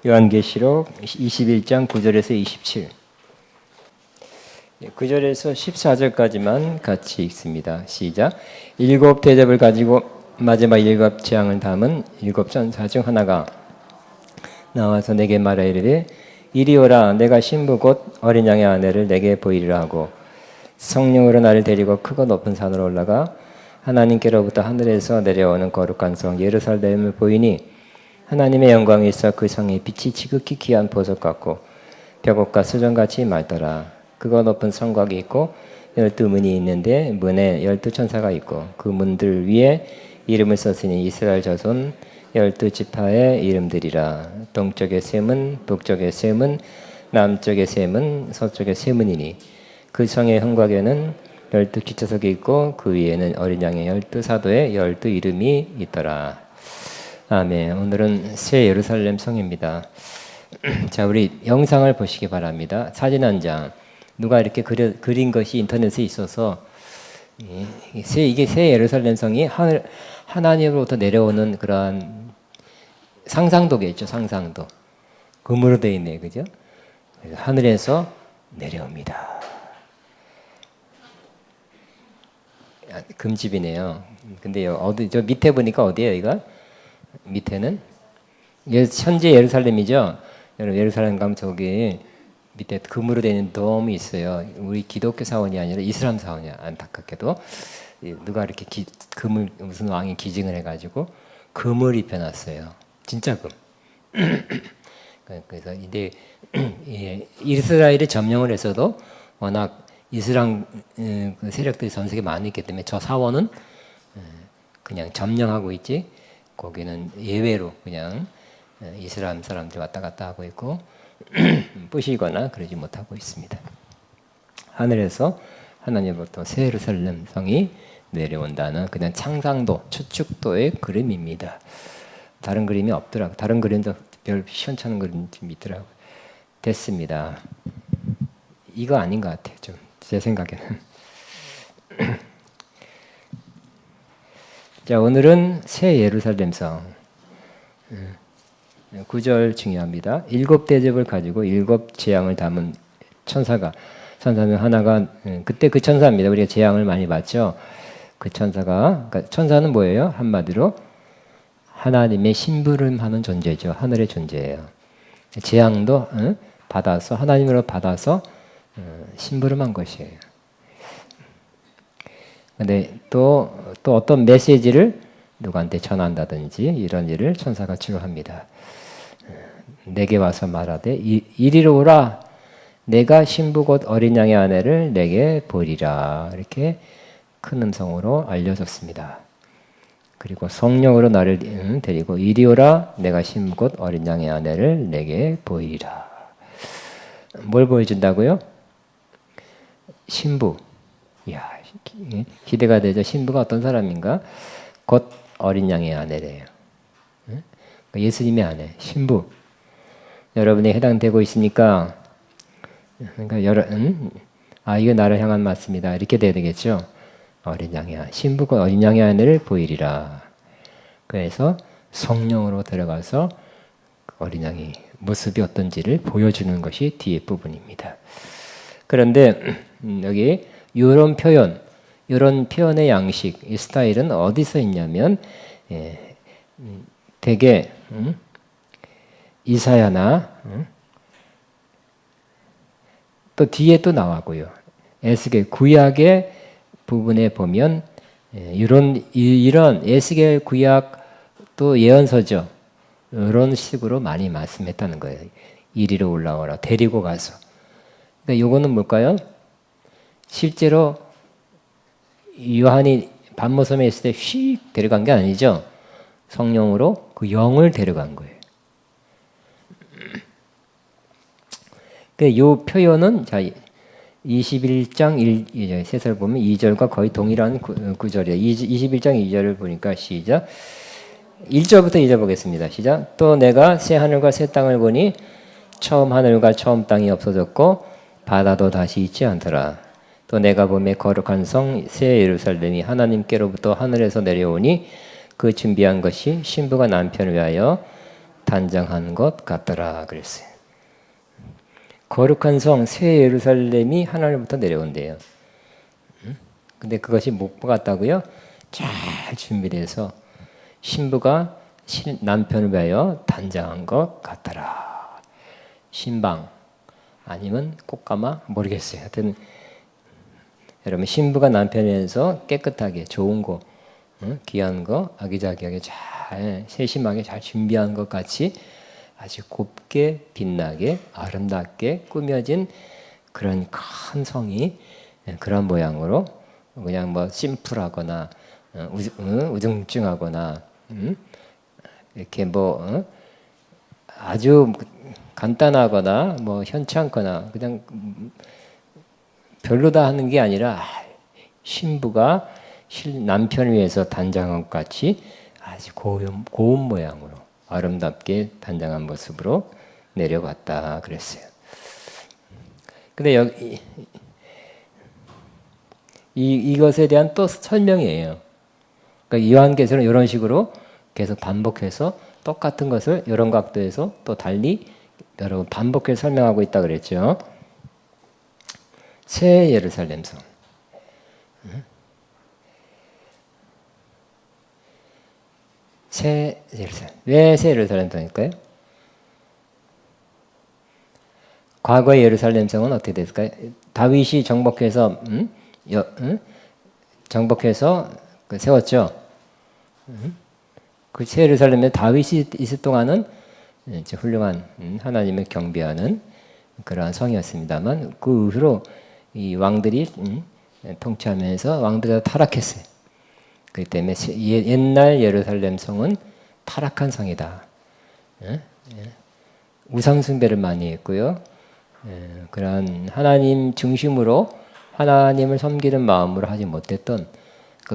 요한계시록 21장 9절에서 27. 9절에서 14절까지만 같이 읽습니다. 시작. 일곱 대접을 가지고 마지막 일곱 재앙을 담은 일곱 천사 중 하나가 나와서 내게 말하 이르되 이리 오라. 내가 신부 곧 어린 양의 아내를 내게 보이리라 하고 성령으로 나를 데리고 크고 높은 산으로 올라가 하나님께로부터 하늘에서 내려오는 거룩한 성 예루살렘을 보이니 하나님의 영광이 있어 그 성의 빛이 지극히 귀한 보석 같고 벽옥과 수정같이 맑더라. 그거 높은 성곽이 있고 12문이 있는데 문에 12천사가 있고 그 문들 위에 이름을 썼으니 이스라엘 자손 12지파의 이름들이라. 동쪽의 셈은 북쪽의 셈은 남쪽의 셈은 서쪽의 셈은이니 그 성의 흥곽에는 12기초석이 있고 그 위에는 어린 양의 12사도의 12이름이 있더라. 아멘. 오늘은 새 예루살렘 성입니다. 자, 우리 영상을 보시기 바랍니다. 사진 한 장. 누가 이렇게 그린 것이 인터넷에 있어서 이게 새 예루살렘 성이 하나님으로부터 내려오는 그러한 상상도겠죠. 상상도. 금으로 되어 있네요. 그죠? 하늘에서 내려옵니다. 금집이네요. 근데 어디 저 밑에 보니까 어디예요, 이거? 밑에는 현재 예루살렘이죠. 여러분 예루살렘 가면 저기 밑에 금으로 되는 돔이 있어요. 우리 기독교 사원이 아니라 이슬람 사원이야. 안타깝게도 누가 이렇게 금을 무슨 왕이 기증을 해가지고 금을 입혀놨어요. 진짜 금. 그래서 이제 이스라엘이 점령을 했어도 워낙 이슬람 세력들이 전 세계 많이 있기 때문에 저 사원은 그냥 점령하고 있지. 거기는 예외로 그냥 이슬람 사람들이 왔다 갔다 하고 있고 부시거나 그러지 못하고 있습니다. 하늘에서 하나님으로부터 새 예루살렘 성이 내려온다는 그냥 상상도, 추측도의 그림입니다. 다른 그림이 없더라고. 다른 그림도 별 시원찮은 그림이 좀 있더라고. 됐습니다. 이거 아닌 것 같아요. 좀 제 생각에는. 자, 오늘은 새 예루살렘 성. 9절 중요합니다. 일곱 대접을 가지고 일곱 재앙을 담은 천사는 하나가 그때 그 천사입니다. 우리가 재앙을 많이 봤죠. 그 천사가 그러니까 천사는 뭐예요? 한마디로 하나님의 심부름하는 존재죠. 하늘의 존재예요. 재앙도 받아서 하나님으로 받아서 심부름한 것이에요. 근데 또 어떤 메시지를 누구한테 전한다든지 이런 일을 천사가 주로 합니다. 내게 와서 말하되 이리로 오라. 내가 신부 곧 어린 양의 아내를 내게 보리라. 이렇게 큰 음성으로 알려줬습니다. 그리고 성령으로 나를 데리고 이리 오라. 내가 신부 곧 어린 양의 아내를 내게 보이리라. 뭘 보여준다고요? 신부. 이야, 기대가 되죠. 신부가 어떤 사람인가? 곧 어린 양의 아내래요. 예수님의 아내, 신부. 여러분이 해당되고 있으니까, 그러니까 이거 나를 향한 말씀이다. 이렇게 돼야 되겠죠. 어린 양의 신부가 어린 양의 아내를 보이리라. 그래서 성령으로 들어가서 어린 양의 모습이 어떤지를 보여주는 것이 뒤에 부분입니다. 그런데 여기 이런 표현의 양식, 이 스타일은 어디서 있냐면 대개 이사야나 또 뒤에 또 나와고요. 에스겔 구약의 부분에 보면 이런 에스겔 구약 또 예언서죠. 이런 식으로 많이 말씀했다는 거예요. 이리로 올라오라, 데리고 가서. 그러니까 요거는 뭘까요? 실제로 요한이 반모섬에 있을 때 휙 데려간 게 아니죠. 성령으로 그 영을 데려간 거예요. 이 표현은 자 21장 세설 보면 2절과 거의 동일한 구절이에요. 21장 2절을 보니까 시작. 1절부터 2절 보겠습니다. 시작. 또 내가 새 하늘과 새 땅을 보니 처음 하늘과 처음 땅이 없어졌고 바다도 다시 있지 않더라. 또 내가 보매 거룩한 성 새 예루살렘이 하나님께로부터 하늘에서 내려오니 그 준비한 것이 신부가 남편을 위하여 단장한 것 같더라 그랬어요. 거룩한 성 새 예루살렘이 하늘로부터 내려온대요. 근데 그것이 못 같다고요? 잘 준비돼서 신부가 남편을 위하여 단장한 것 같더라. 신방 아니면 꽃가마 모르겠어요. 하여튼 여러분 신부가 남편을 위해서 깨끗하게 좋은 거, 귀한 거, 아기자기하게 잘 세심하게 잘 준비한 것 같이 아주 곱게 빛나게 아름답게 꾸며진 그런 큰 성이 그런 모양으로 그냥 뭐 심플하거나 우중충하거나 이렇게 뭐 아주 간단하거나 뭐 현찮거나 그냥 별로다 하는 게 아니라 신부가 남편을 위해서 단장한 것 같이 아주 고운 모양으로 아름답게 단장한 모습으로 내려갔다 그랬어요. 근데 여기 이것에 대한 또 설명이에요. 그러니까 요한계시록은 이런 식으로 계속 반복해서 똑같은 것을 이런 각도에서 또 달리 여러 번 반복해서 설명하고 있다 그랬죠. 새 예루살렘 성. 새 예루살렘. 왜 새 예루살렘 성일까요? 과거의 예루살렘 성은 어떻게 됐을까요? 다윗이 정복해서 정복해서 세웠죠. 그 새 예루살렘에 다윗이 있을 동안은 훌륭한 하나님을 경배하는 그러한 성이었습니다만 그 이후로 이 왕들이 통치하면서 왕들이 다 타락했어요. 그렇기 때문에 옛날 예루살렘 성은 타락한 성이다. 우상 숭배를 많이 했고요. 그러한 하나님 중심으로 하나님을 섬기는 마음으로 하지 못했던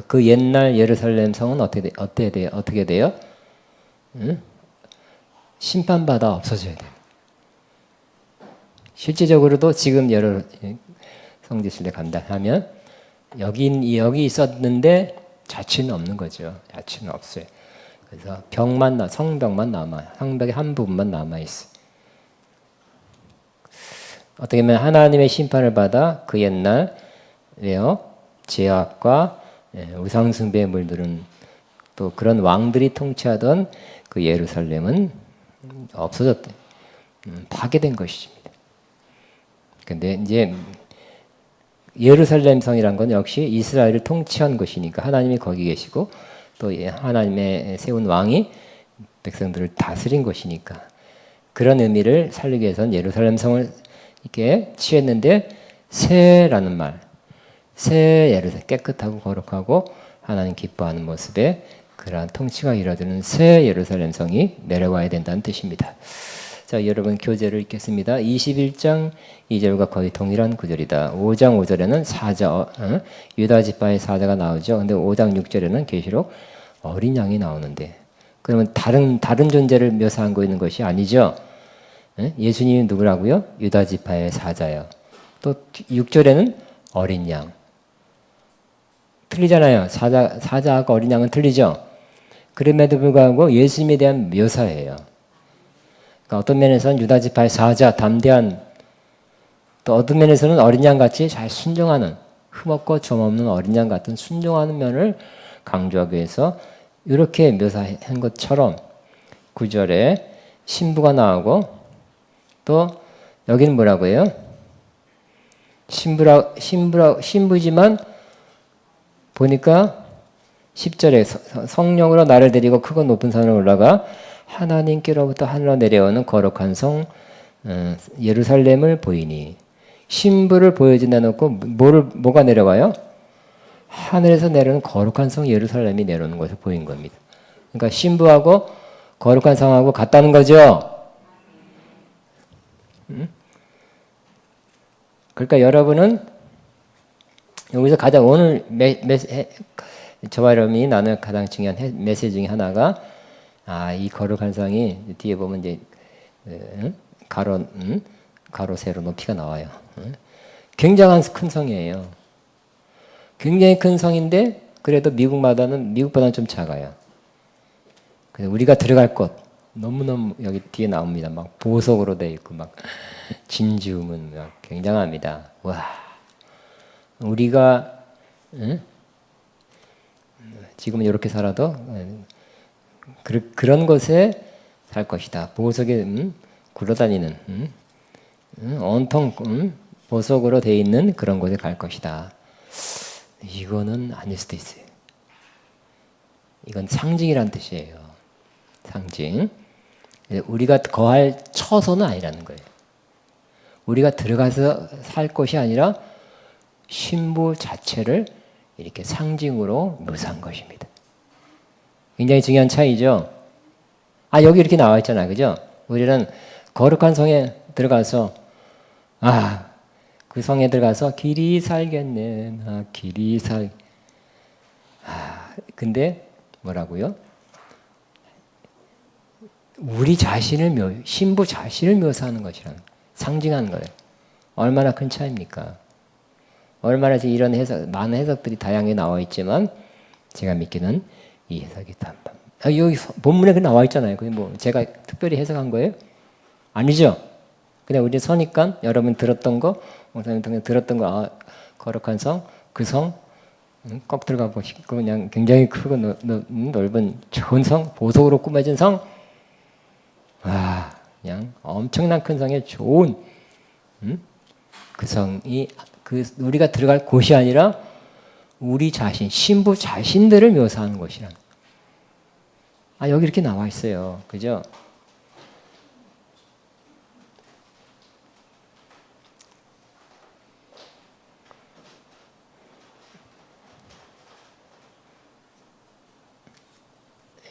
그 옛날 예루살렘 성은 어떻게 돼요? 심판받아 없어져야 돼요. 실제적으로도 지금 여러 성지순례 간다 하면 여기 있었는데 자취는 없는 거죠. 자취는 없어요. 그래서 성벽만 남아요. 성벽의 한 부분만 남아 있어요. 어떻게 보면 하나님의 심판을 받아 그 옛날 죄악과 우상숭배에 물들은 또 그런 왕들이 통치하던 그 예루살렘은 없어졌대. 파괴된 것입니다. 근데 이제 예루살렘 성이란 건 역시 이스라엘을 통치한 것이니까 하나님이 거기 계시고 또 하나님의 세운 왕이 백성들을 다스린 것이니까 그런 의미를 살리기 위해서는 예루살렘 성을 이렇게 취했는데 새라는 말, 새 예루살렘 깨끗하고 거룩하고 하나님 기뻐하는 모습에 그러한 통치가 이루어지는 새 예루살렘 성이 내려와야 된다는 뜻입니다. 자, 여러분 교재를 읽겠습니다. 21장 2절과 거의 동일한 구절이다. 5장 5절에는 사자, 유다 지파의 사자가 나오죠. 근데 5장 6절에는 계시록 어린 양이 나오는데 그러면 다른 존재를 묘사하고 있는 것이 아니죠. 예수님이 누구라고요? 유다 지파의 사자요. 또 6절에는 어린 양. 틀리잖아요. 사자하고 어린 양은 틀리죠. 그럼에도 불구하고 예수님에 대한 묘사예요. 그러니까 어떤 면에서는 유다 지파의 사자, 담대한, 또 어떤 면에서는 어린 양같이 잘 순종하는, 흠없고 점없는 어린 양 같은 순종하는 면을 강조하기 위해서 이렇게 묘사한 것처럼 9절에 신부가 나오고 또 여기는 뭐라고 해요? 신부지만 보니까 10절에 성령으로 나를 데리고 크고 높은 산을 올라가 하나님께로부터 하늘로 내려오는 거룩한 성 예루살렘을 보이니 신부를 보여준다 놓고 뭐가 내려와요? 하늘에서 내려오는 거룩한 성 예루살렘이 내려오는 것을 보인 겁니다. 그러니까 신부하고 거룩한 성하고 같다는 거죠. 그러니까 여러분은 여기서 가장 오늘 저와 여러분이 나눌 가장 중요한 메시지 중에 하나가 이 거룩한 성이 뒤에 보면 이제 가로 세로 높이가 나와요. 굉장한 큰 성이에요. 굉장히 큰 성인데 그래도 미국보다는 좀 작아요. 그래서 우리가 들어갈 곳 너무너무 여기 뒤에 나옵니다. 막 보석으로 돼 있고 막 진주문 막 굉장합니다. 와, 우리가 응? 지금은 이렇게 살아도 그런 곳에 살 것이다. 보석에 굴러다니는 온통 보석으로 돼 있는 그런 곳에 갈 것이다. 이거는 아닐 수도 있어요. 이건 상징이란 뜻이에요. 상징. 우리가 거할 처소는 아니라는 거예요. 우리가 들어가서 살 곳이 아니라 신부 자체를 이렇게 상징으로 묘사한 것입니다. 굉장히 중요한 차이죠. 여기 이렇게 나와 있잖아요. 그죠? 우리는 거룩한 성에 들어가서 그 성에 들어가서 길이 살겠네. 길이 살. 근데 뭐라고요? 우리 자신을 신부 자신을 묘사하는 것이라는 상징하는 거예요. 얼마나 큰 차이입니까? 얼마나 이런 해석, 많은 해석들이 다양하게 나와 있지만 제가 믿기는 이 해석이 단단. 여기 본문에 나와 있잖아요. 그게 뭐 제가 특별히 해석한 거예요? 아니죠. 그냥 우리 서니까 여러분 들었던 거, 목사님 통해 들었던 거, 거룩한 성, 그 성 꼭 들어가 보시고 그냥 굉장히 크고 넓은 좋은 성, 보석으로 꾸며진 성, 그냥 엄청난 큰 성에 좋은 그 성이 우리가 들어갈 곳이 아니라 우리 자신, 신부 자신들을 묘사하는 곳이란. 여기 이렇게 나와 있어요. 그죠?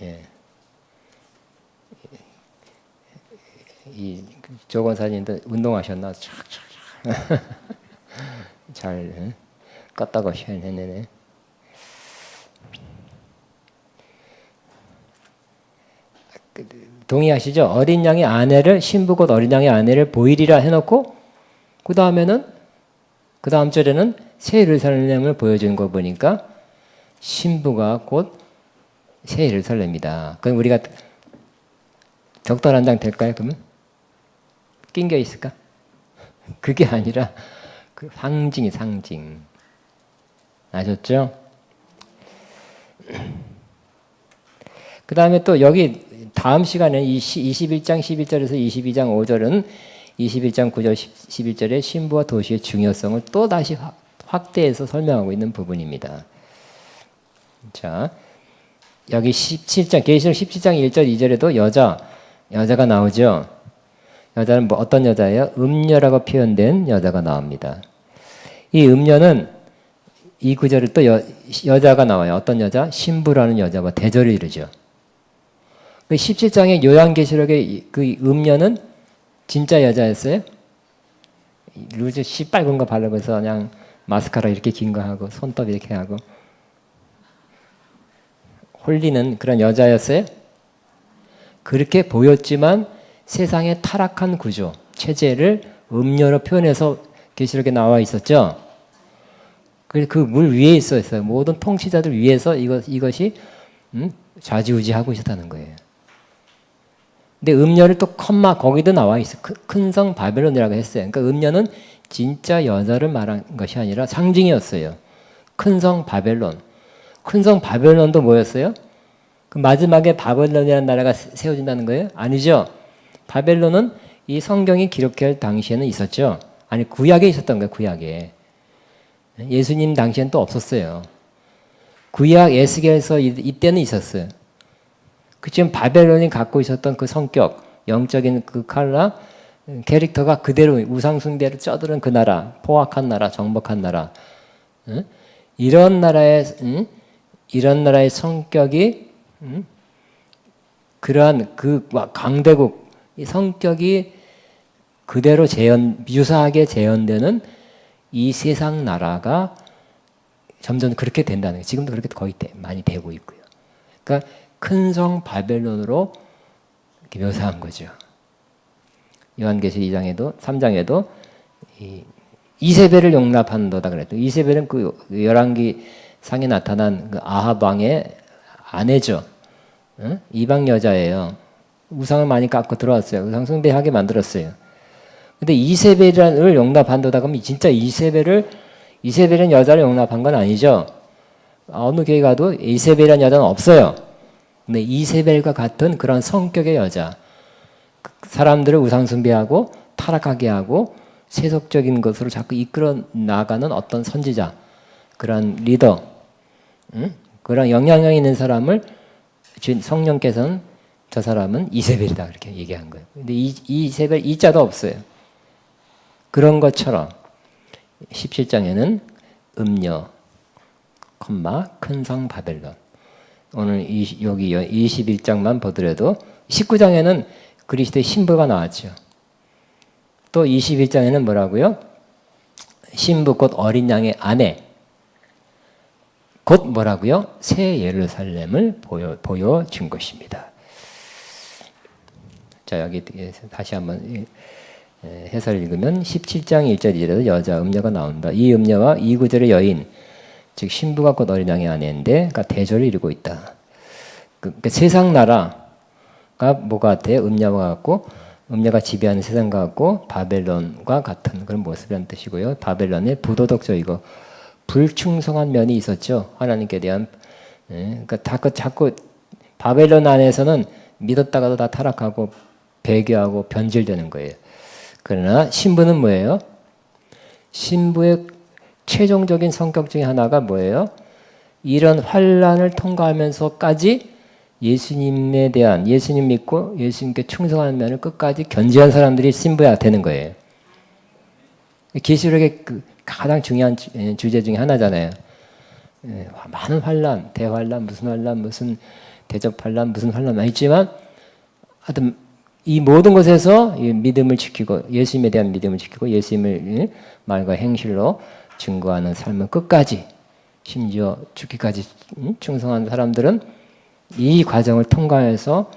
예. 이 저건 사진도 운동하셨나? 잘 껐다가 시원했네. 동의하시죠? 어린 양의 아내를 신부 곧 어린 양의 아내를 보이리라 해놓고 그 다음에는 그 다음 절에는 새 예루살렘을 보여주는 거 보니까 신부가 곧 새 예루살렘이다. 그럼 우리가 벽돌 한 장 될까요? 그러면 낑겨 있을까? 그게 아니라 그 상징이 상징. 아셨죠? 그 다음에 또 여기 다음 시간에 21장 11절에서 22장 5절은 21장 9절 11절에 신부와 도시의 중요성을 또 다시 확대해서 설명하고 있는 부분입니다. 자, 여기 17장 계시록 17장 1절 2절에도 여자가 나오죠. 여자는 뭐 어떤 여자예요? 음녀라고 표현된 여자가 나옵니다. 이 음녀는 이 구절에 또 여자가 나와요. 어떤 여자? 신부라는 여자와 대조를 이루죠. 17장의 요한계시록의 그 음녀는 진짜 여자였어요? 루즈 시빨간 거 바르고서 그냥 마스카라 이렇게 긴 거 하고 손톱 이렇게 하고 홀리는 그런 여자였어요? 그렇게 보였지만 세상의 타락한 구조, 체제를 음녀로 표현해서 계시록에 나와 있었죠. 그 물 위에 있었어요. 모든 통치자들 위에서 이것이 좌지우지하고 있었다는 거예요. 근데 음녀를 또 컴마 거기도 나와 있어. 큰 성 바벨론이라고 했어요. 그러니까 음녀는 진짜 여자를 말한 것이 아니라 상징이었어요. 큰 성 바벨론. 큰 성 바벨론도 뭐였어요? 그 마지막에 바벨론이라는 나라가 세워진다는 거예요? 아니죠. 바벨론은 이 성경이 기록할 당시에는 있었죠. 아니 구약에 있었던 거예요. 구약에. 예수님 당시엔 또 없었어요. 구약 에스겔에서 이때는 있었어요. 지금 바벨론이 갖고 있었던 그 성격, 영적인 그 컬러, 캐릭터가 그대로 우상숭배를 쩌드른 그 나라, 포악한 나라, 정복한 나라, 이런 나라의 성격이 그러한 그 강대국 이 성격이 그대로 유사하게 재현되는 이 세상 나라가 점점 그렇게 된다는 거예요. 지금도 그렇게 거의 많이 되고 있고요. 그러니까 큰 성 바벨론으로 이렇게 묘사한 거죠. 요한계시 2장에도 3장에도 이세벨을 용납한도다 그랬죠. 이세벨은 그 열왕기 상에 나타난 그 아합 왕의 아내죠. 이방 여자예요. 우상을 많이 깎고 들어왔어요. 우상 숭배하게 만들었어요. 근데 이세벨을 용납한다고 하면 진짜 이세벨은 여자를 용납한 건 아니죠. 어느 교회 가도 이세벨이라는 여자는 없어요. 근데 이세벨과 같은 그런 성격의 여자, 사람들을 우상 숭배하고 타락하게 하고 세속적인 것으로 자꾸 이끌어 나가는 어떤 선지자, 그런 리더, 그런 영향력 있는 사람을 성령께서는 저 사람은 이세벨이다 그렇게 얘기한 거예요. 근데 이세벨 이자도 없어요. 그런 것처럼 17장에는 음녀, 큰 성 바벨론. 오늘 여기 21장만 보더라도 19장에는 그리스도의 신부가 나왔죠. 또 21장에는 뭐라고요? 신부 곧 어린 양의 아내. 곧 뭐라고요? 새 예루살렘을 보여준 것입니다. 자, 여기 다시 한번 해설을 읽으면 17장 1절 2절에도 여자 음녀가 나온다. 이 음녀와 이 구절의 여인, 즉 신부가 곧 어린 양의 아내인데, 그러니까 대조를 이루고 있다. 그러니까 세상 나라가 뭐가 같아요? 음녀와 같고, 음녀가 지배하는 세상과 같고 바벨론과 같은 그런 모습이라는 뜻이고요. 바벨론의 부도덕적이고 불충성한 면이 있었죠. 하나님께 대한. 그러니까 자꾸 바벨론 안에서는 믿었다가도 다 타락하고 배교하고 변질되는 거예요. 그러나 신부는 뭐예요? 신부의 최종적인 성격 중에 하나가 뭐예요? 이런 환란을 통과하면서까지 예수님에 대한, 예수님 믿고 예수님께 충성하는 면을 끝까지 견지한 사람들이 신부야 되는 거예요. 계시록의 가장 중요한 주제 중에 하나잖아요. 많은 환란, 대환란, 무슨 대접 환란, 무슨 환란 있지만 하여튼 이 모든 것에서 믿음을 지키고 예수님에 대한 믿음을 지키고 예수님을 말과 행실로 증거하는 삶은 끝까지, 심지어 죽기까지 충성한 사람들은 이 과정을 통과해서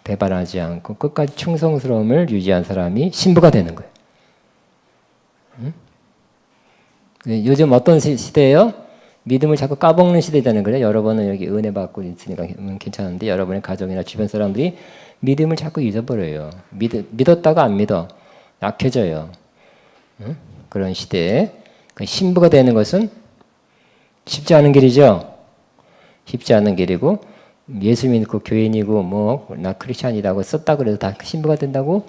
배반하지 않고 끝까지 충성스러움을 유지한 사람이 신부가 되는 거예요. 요즘 어떤 시대예요? 믿음을 자꾸 까먹는 시대잖아요. 그래? 여러분은 여기 은혜 받고 있으니까 괜찮은데 여러분의 가족이나 주변 사람들이 믿음을 자꾸 잊어버려요. 믿었다가 안 믿어. 약해져요. 그런 시대에 신부가 되는 것은 쉽지 않은 길이죠. 쉽지 않은 길이고, 예수 믿고 교인이고 뭐 나 크리스찬이라고 썼다 그래도 다 신부가 된다고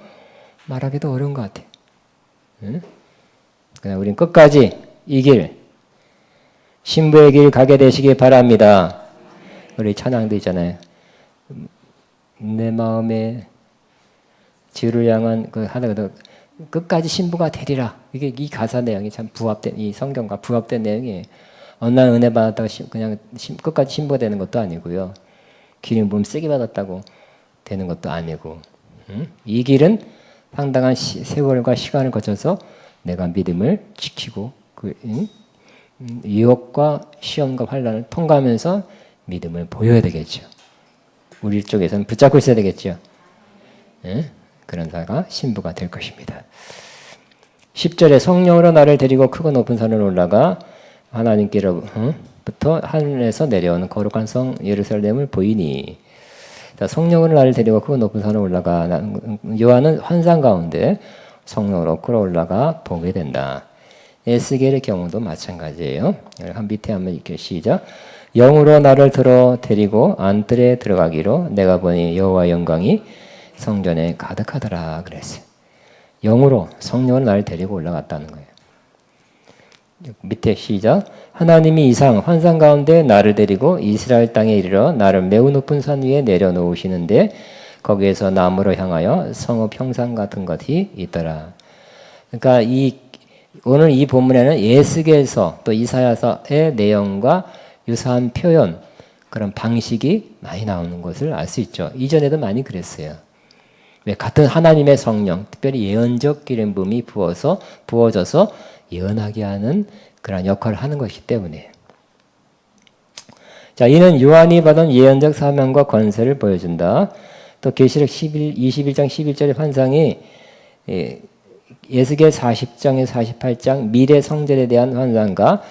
말하기도 어려운 것 같아요. 그냥 우린 끝까지 이 길, 신부의 길 가게 되시기 바랍니다. 우리 찬양도 있잖아요. 내 마음에 주를 향한 그 하나가 끝까지 신부가 되리라. 이게 이 가사 내용이 참 부합된, 이 성경과 부합된 내용이에요. 어느 날 은혜 받았다고 그냥 끝까지 신부가 되는 것도 아니고요. 기름 부음 세게 받았다고 되는 것도 아니고, 이 길은 상당한 세월과 시간을 거쳐서 내가 믿음을 지키고 유혹과 시험과 환난을 통과하면서 믿음을 보여야 되겠죠. 우리 쪽에서는 붙잡고 있어야 되겠죠. 그런 자가 신부가 될 것입니다. 10절에 성령으로 나를 데리고 크고 높은 산을 올라가 하나님께로부터 하늘에서 내려오는 거룩한 성 예루살렘을 보이니. 자, 성령으로 나를 데리고 크고 높은 산을 올라가. 요한은 환상 가운데 성령으로 끌어올라가 보게 된다. 에스겔의 경우도 마찬가지예요. 한 밑에 한번 이렇게 시작. 영으로 나를 데리고 안뜰에 들어가기로 내가 보니 여호와 영광이 성전에 가득하더라 그랬어요. 영으로, 성령으로 나를 데리고 올라갔다는 거예요. 밑에 시작. 하나님이 이상 환상 가운데 나를 데리고 이스라엘 땅에 이르러 나를 매우 높은 산 위에 내려놓으시는데 거기에서 나무로 향하여 성읍 형상 같은 것이 있더라. 그러니까 오늘 이 본문에는 에스겔서 또 이사야서의 내용과 유사한 표현, 그런 방식이 많이 나오는 것을 알 수 있죠. 이전에도 많이 그랬어요. 왜? 같은 하나님의 성령, 특별히 예언적 기름 부음이 부어져서 예언하게 하는 그런 역할을 하는 것이기 때문에. 자, 이는 요한이 받은 예언적 사명과 권세를 보여준다. 또 계시록 21장 11절의 환상이 에스겔 40장에서 48장 미래 성전에 대한 환상과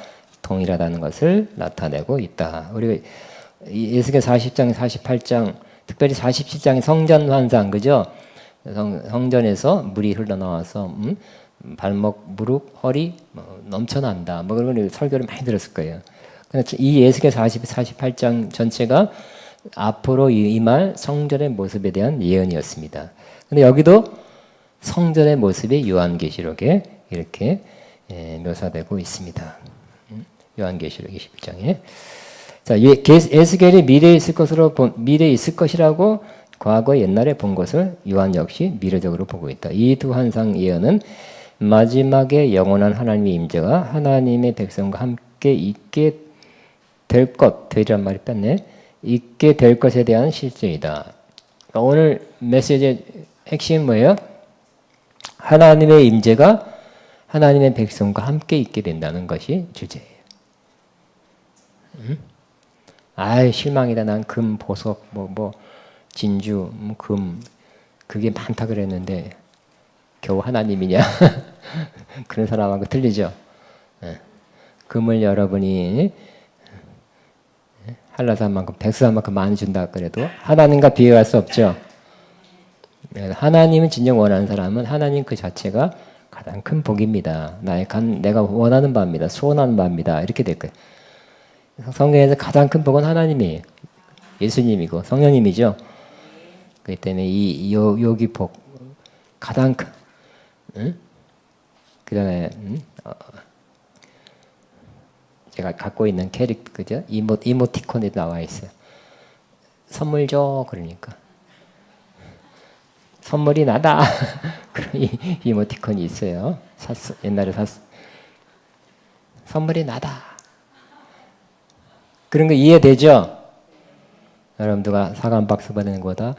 동일하다는 것을 나타내고 있다. 우리가 에스겔 40장, 48장 특별히 47장의 성전 환상, 그죠? 성전에서 물이 흘러나와서 발목, 무릎, 허리 넘쳐난다. 뭐 그런 걸 설교를 많이 들었을 거예요. 이 예수계 48장 전체가 앞으로 임할 성전의 모습에 대한 예언이었습니다. 근데 여기도 성전의 모습이 요한계시록에 이렇게 묘사되고 있습니다. 요한계시록 21장에. 자, 에스겔이 미래에 있을 것이라고 과거 옛날에 본 것을 요한 역시 미래적으로 보고 있다. 이 두 환상 예언은 마지막에 영원한 하나님의 임재가 하나님의 백성과 함께 있게 되리란 말이 뺐네. 있게 될 것에 대한 실제이다. 오늘 메시지의 핵심은 뭐예요? 하나님의 임재가 하나님의 백성과 함께 있게 된다는 것이 주제예요. 실망이다. 난 금, 보석, 진주, 금 그게 많다 그랬는데 겨우 하나님이냐? 그런 사람하고 틀리죠. 금을 여러분이 한라산만큼 백수산만큼 많이 준다 그래도 하나님과 비교할 수 없죠. 하나님은 진정 원하는 사람은 하나님 그 자체가 가장 큰 복입니다. 내가 원하는 바입니다. 소원하는 바입니다. 이렇게 될 거예요. 성경에서 가장 큰 복은 하나님이에요. 예수님이고 성령님이죠. 그렇기 때문에 여기 복 가장 큰 그다음에 제가 갖고 있는 캐릭터 그죠? 이모티콘에 나와 있어요. 선물 줘 그러니까 선물이 나다. 그런 이모티콘이 있어요. 옛날에 샀어. 선물이 나다. 그런 거 이해되죠? 여러분들과 사과 박스 받는 거다.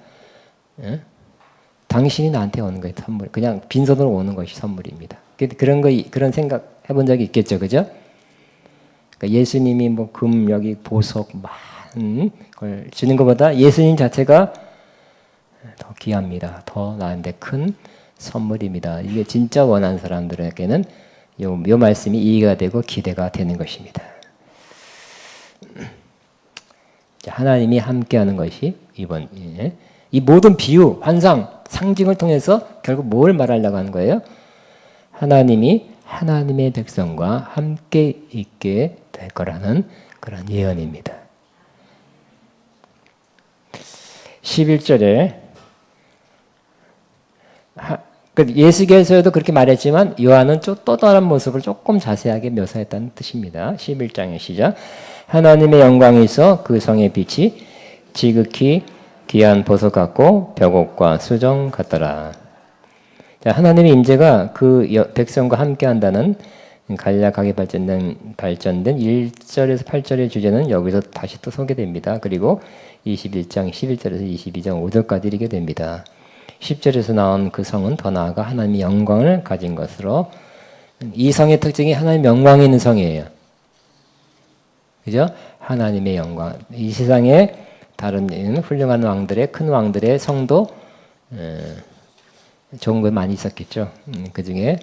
당신이 나한테 오는 거예요. 선물. 그냥 빈손으로 오는 것이 선물입니다. 그런 생각 해본 적이 있겠죠, 그죠? 그러니까 예수님이 금, 여기 보석 많은 걸 주는 것보다 예수님 자체가 더 귀합니다. 더 나한테 큰 선물입니다. 이게 진짜 원하는 사람들에게는 요 말씀이 이해가 되고 기대가 되는 것입니다. 하나님이 함께하는 것이 이 모든 비유, 환상, 상징을 통해서 결국 뭘 말하려고 하는 거예요? 하나님이 하나님의 백성과 함께 있게 될 거라는 그런 예언입니다. 11절에 예수께서도 그렇게 말했지만 요한은 또 다른 모습을 조금 자세하게 묘사했다는 뜻입니다. 11장의 시작. 하나님의 영광이 있어 그 성의 빛이 지극히 귀한 보석 같고 벽옥과 수정 같더라. 자, 하나님의 임재가 그 백성과 함께한다는 간략하게 발전된 1절에서 8절의 주제는 여기서 다시 또 소개됩니다. 그리고 21장 11절에서 22장 5절까지 이르게 됩니다. 10절에서 나온 그 성은 더 나아가 하나님의 영광을 가진 것으로 이 성의 특징이 하나님의 영광이 있는 성이에요. 그죠? 하나님의 영광. 이 세상에 다른 훌륭한 왕들의 큰 왕들의 성도 좋은 거 많이 있었겠죠. 그 중에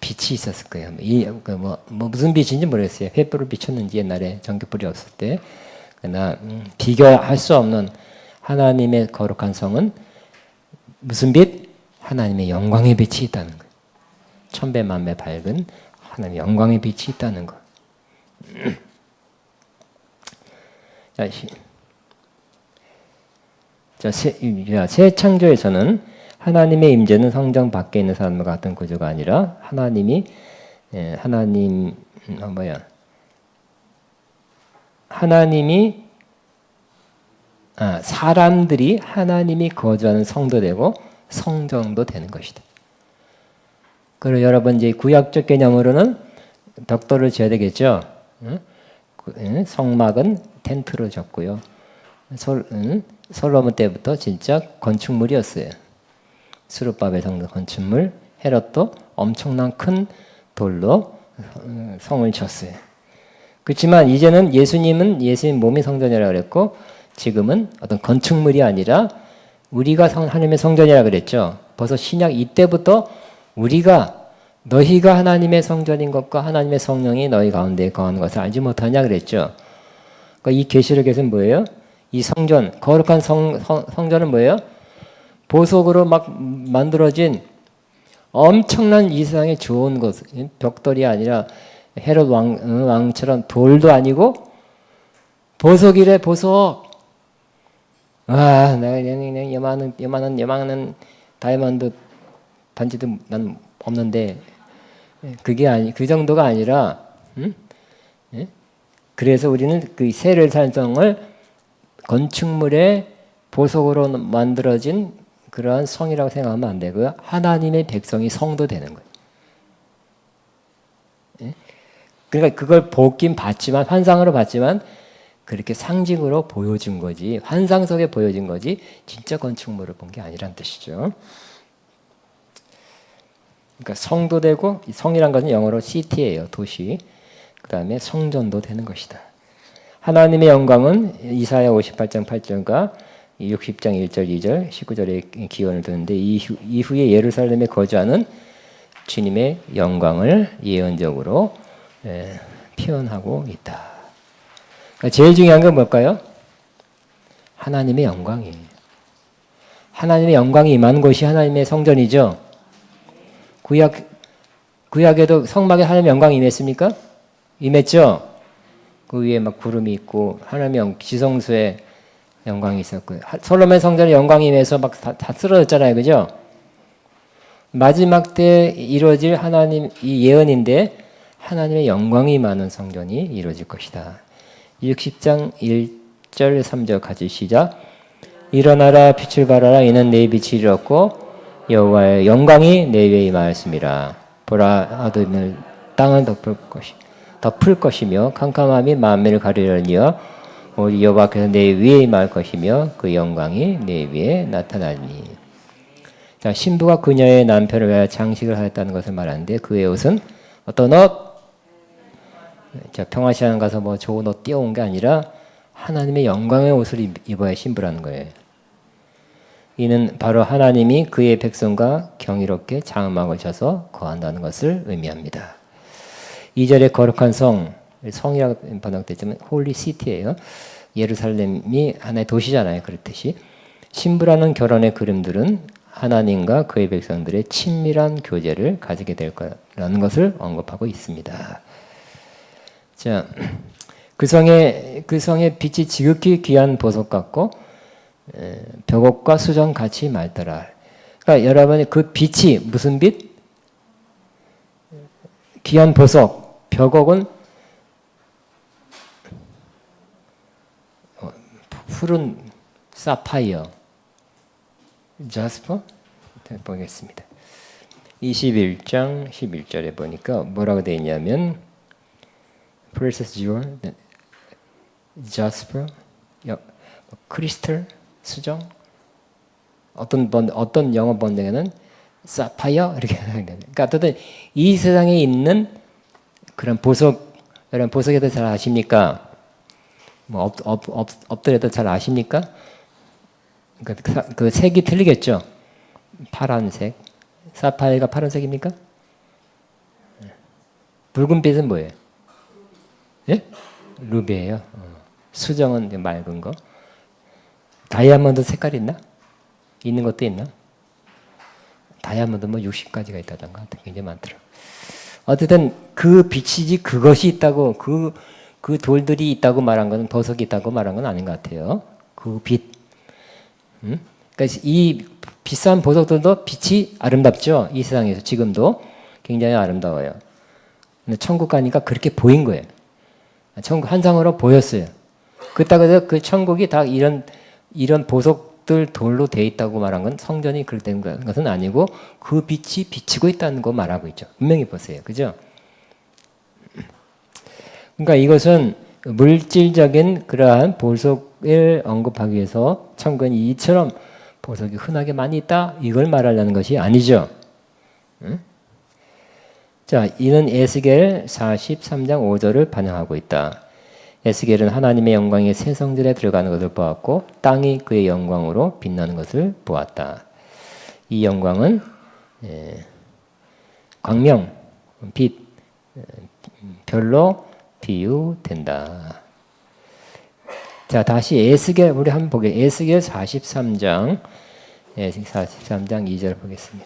빛이 있었을 거예요. 무슨 빛인지 모르겠어요. 횃불을 비췄는지 옛날에 전기불이 없을 때. 그러나 비교할 수 없는 하나님의 거룩한 성은 무슨 빛? 하나님의 영광의 빛이 있다는 거예요. 천배만배 밝은 하나님의 영광의 빛이 있다는 거. 새 창조에서는 하나님의 임재는 성전 밖에 있는 사람과 같은 구조가 아니라 사람들이 하나님이 거주하는 성도되고 성전도 되는 것이다. 그리고 여러분 이제 구약적 개념으로는 벽돌을 지어야 되겠죠. 성막은 텐트로 졌고요. 솔로몬 때부터 진짜 건축물이었어요. 스룹바벨 성도 건축물, 헤롯도 엄청난 큰 돌로 성을 쳤어요. 그렇지만 이제는 예수님 몸이 성전이라고 그랬고 지금은 어떤 건축물이 아니라 우리가 하나님의 성전이라고 그랬죠. 벌써 신약 이때부터 너희가 하나님의 성전인 것과 하나님의 성령이 너희 가운데 거하는 것을 알지 못하냐 그랬죠. 그러니까 이 계시록에서는 뭐예요? 이 성전, 거룩한 성전은 뭐예요? 보석으로 막 만들어진 엄청난 이 세상에 좋은 것, 벽돌이 아니라 헤롯 왕처럼 돌도 아니고 보석이래, 보석. 와, 내가 그냥 요만한 다이아몬드 반지도 난 없는데, 그 정도가 아니라, 응? 예? 그래서 우리는 그 세례산성을 건축물의 보석으로 만들어진 그러한 성이라고 생각하면 안 되고요. 하나님의 백성이 성도 되는 거예요. 예? 그러니까 그걸 보긴 봤지만, 환상으로 봤지만, 그렇게 상징으로 보여준 거지, 환상 속에 보여진 거지, 진짜 건축물을 본 게 아니란 뜻이죠. 그러니까 성도 되고, 성이란 것은 영어로 city예요, 도시. 그 다음에 성전도 되는 것이다. 하나님의 영광은 이사야 58장 8절과 60장 1절 2절 19절의 기원을 두는데, 이후에 예루살렘에 거주하는 주님의 영광을 예언적으로 표현하고 있다. 그러니까 제일 중요한 건 뭘까요? 하나님의 영광이에요. 하나님의 영광이 임하는 곳이 하나님의 성전이죠. 구약에도 성막에 하나님의 영광이 임했습니까? 임했죠. 그 위에 막 구름이 있고 하나님의 지성소에 영광이 있었고요. 솔로몬 성전에 영광이 임해서 막 다 쓰러졌잖아요, 그죠? 마지막 때 이루어질 하나님 이 예언인데, 하나님의 영광이 임하는 성전이 이루어질 것이다. 60장 1절 3절 같이 시작. 일어나라, 빛을 발하라, 이는 내 빛이 이르렀고 여호와의 영광이 내 위에 임하였음이라. 보라, 어둠을 땅을 덮을 것이며 캄캄함이 만민을 가리려니와 우리 여호와께서 내 위에 임할 것이며 그 영광이 내 위에 나타나니. 자, 신부가 그녀의 남편을 위하여 장식을 하였다는 것을 말하는데, 그의 옷은 어떤 옷? 자, 평화시장 가서 뭐 좋은 옷 띄워온 게 아니라 하나님의 영광의 옷을 입어야 신부라는 거예요. 이는 바로 하나님이 그의 백성과 경이롭게 장막을 쳐서 거한다는 것을 의미합니다. 2절의 거룩한 성이라고 번역되지만 홀리 시티예요. 예루살렘이 하나의 도시잖아요. 그렇듯이 신부라는 결혼의 그림들은 하나님과 그의 백성들의 친밀한 교제를 가지게 될 거라는 것을 언급하고 있습니다. 자, 그 성의 빛이 지극히 귀한 보석 같고 벽옥과 수정 같이 맑더라. 그러니까 여러분이 그 빛이 무슨 빛? 귀한 보석, 벽옥은 푸른 사파이어, 자스퍼? 보겠습니다. 21장 11절에 보니까 뭐라고 되어 있냐면 precious jewel, jasper, 크리스탈, 수정. 어떤 영어 번역에는 사파이어 이렇게 하는데, 그러니까 어쨌든 이 세상에 있는 그런 보석, 여러분 보석에 대해서 잘 아십니까? 뭐 없더라도 잘 아십니까? 그러니까 그 색이 틀리겠죠. 파란색, 사파이어가 파란색입니까? 붉은빛은 뭐예요? 예? 루비예요. 수정은 맑은 거. 다이아몬드 색깔 있나? 있는 것도 있나? 다이아몬드 뭐 60가지가 있다던가 굉장히 많더라. 어쨌든 그 빛이지 그것이 있다고, 그 돌들이 있다고 말한 것은, 보석이 있다고 말한 건 아닌 것 같아요. 그 빛. 그러니까 이 비싼 보석들도 빛이 아름답죠. 이 세상에서 지금도 굉장히 아름다워요. 근데 천국 가니까 그렇게 보인 거예요. 천국 환상으로 보였어요. 그렇다고 해서 그 천국이 다 이런 보석들 돌로 돼 있다고 말한 건, 성전이 그렇게 된 것은 아니고 그 빛이 비치고 있다는 거 말하고 있죠. 분명히 보세요. 그죠? 그러니까 이것은 물질적인 그러한 보석을 언급하기 위해서 천국은 이처럼 보석이 흔하게 많이 있다, 이걸 말하려는 것이 아니죠. 자, 이는 에스겔 43장 5절을 반영하고 있다. 에스겔은 하나님의 영광이 새 성전에 들어가는 것을 보았고 땅이 그의 영광으로 빛나는 것을 보았다. 이 영광은 광명, 빛, 별로 비유된다. 자, 다시 에스겔 우리 한번 보게. 에스겔 43장. 에스겔 43장 2절 보겠습니다.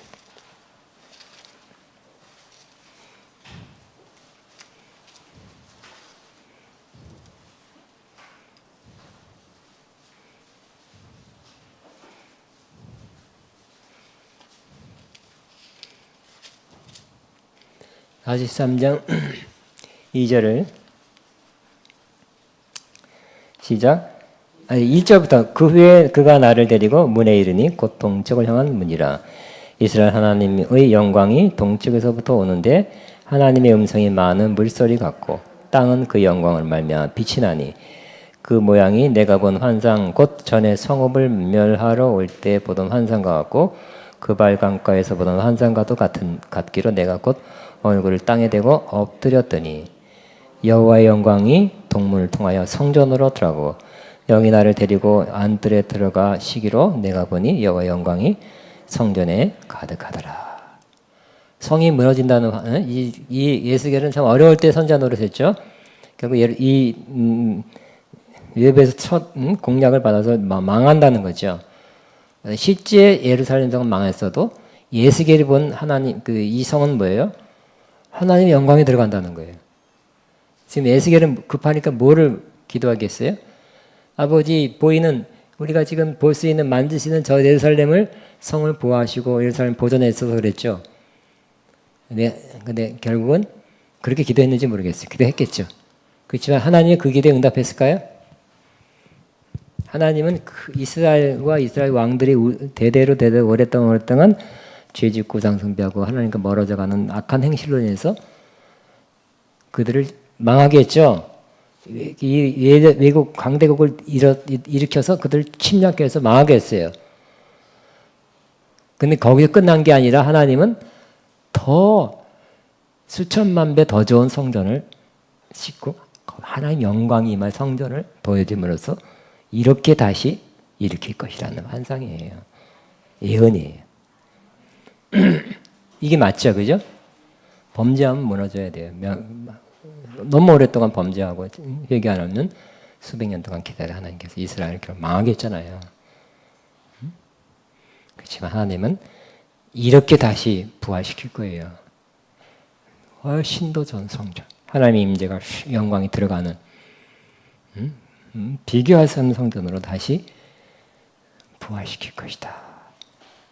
(43장) 2절을 시작. 1절부터 그 후에 그가 나를 데리고 문에 이르니 곧 동쪽을 향한 문이라. 이스라엘 하나님의 영광이 동쪽에서부터 오는데 하나님의 음성이 많은 물소리 같고 땅은 그 영광을 말미암아 빛이 나니 그 모양이 내가 본 환상 곧 전에 성읍을 멸하러 올 때 보던 환상과 같고 그 발강가에서 보던 환상과도 같기로 내가 곧 얼굴을 땅에 대고 엎드렸더니 여호와의 영광이 동문을 통하여 성전으로 들어가고 영이 나를 데리고 안뜰에 들어가 시기로 내가 보니 여호와의 영광이 성전에 가득하더라. 성이 무너진다는 이 에스겔은 참 어려울 때 선자 노릇했죠. 결국 이 예배에서 첫 공략을 받아서 망한다는 거죠. 실제 예루살렘 성은 망했어도 에스겔이 본 하나님 이 성은 뭐예요? 하나님의 영광이 들어간다는 거예요. 지금 에스겔은 급하니까 뭐를 기도하겠어요? 아버지 보이는 우리가 지금 볼 수 있는 만드시는 저 예루살렘을 성을 보호하시고 예루살렘 보존해 있어서 그랬죠. 근데 결국은 그렇게 기도했는지 모르겠어요. 기도했겠죠. 그렇지만 하나님이 그 기도에 응답했을까요? 하나님은 이스라엘과 이스라엘 왕들이 대대로 오랫동안 죄짓고 우상숭배하고 하나님과 멀어져가는 악한 행실로 인해서 그들을 망하게 했죠. 외국 강대국을 일으켜서 그들을 침략해 해서 망하게 했어요. 근데 거기서 끝난 게 아니라 하나님은 더 수천만 배 더 좋은 성전을 짓고 하나님 영광이 임할 성전을 보여줌으로써 이렇게 다시 일으킬 것이라는 환상이에요. 예언이에요. 이게 맞죠, 그죠? 범죄하면 무너져야 돼요. 너무 오랫동안 범죄하고 회개 안 하면 수백 년 동안 기다려 하나님께서 이스라엘을 결국 망하게 했잖아요. 그렇지만 하나님은 이렇게 다시 부활시킬 거예요. 훨씬 더 좋은 성전. 하나님의 임재가 영광이 들어가는 비교할 수 없는 성전으로 다시 부활시킬 것이다.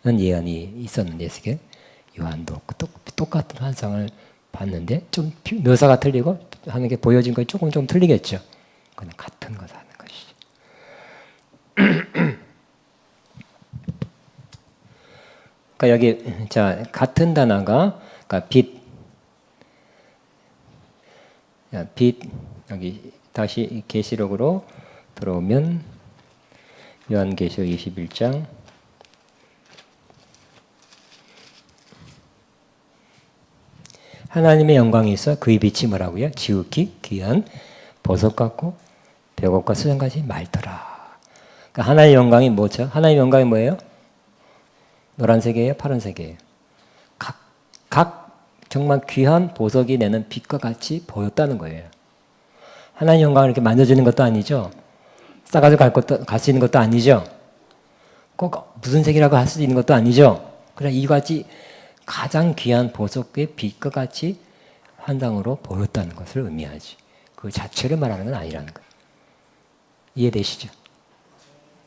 는 예언이 있었는데 에스겔 요한도 똑같은 환상을 봤는데 좀 묘사가 틀리고 하나님께 보여진 것이 조금 틀리겠죠. 그건 같은 것을 하는 것이죠. 그러니까 여기 자 같은 단어가 그러니까 빛 여기 다시 계시록으로 들어오면 요한계시록 21장 하나님의 영광이 있어 그의 빛이 뭐라고요? 지극히 귀한 보석 같고 벽옥과 수정같이 맑더라. 그러니까 하나님의 영광이 뭐죠? 하나님의 영광이 뭐예요? 노란색이에요? 파란색이에요? 각 정말 귀한 보석이 내는 빛과 같이 보였다는 거예요. 하나님의 영광을 이렇게 만져주는 것도 아니죠. 싸가지고 갈 수 있는 것도 아니죠. 꼭 무슨 색이라고 할 수 있는 것도 아니죠. 그냥 이같이 가장 귀한 보석의 빛과 같이 환상으로 보였다는 것을 의미하지. 그 자체를 말하는 건 아니라는 거예요. 이해되시죠?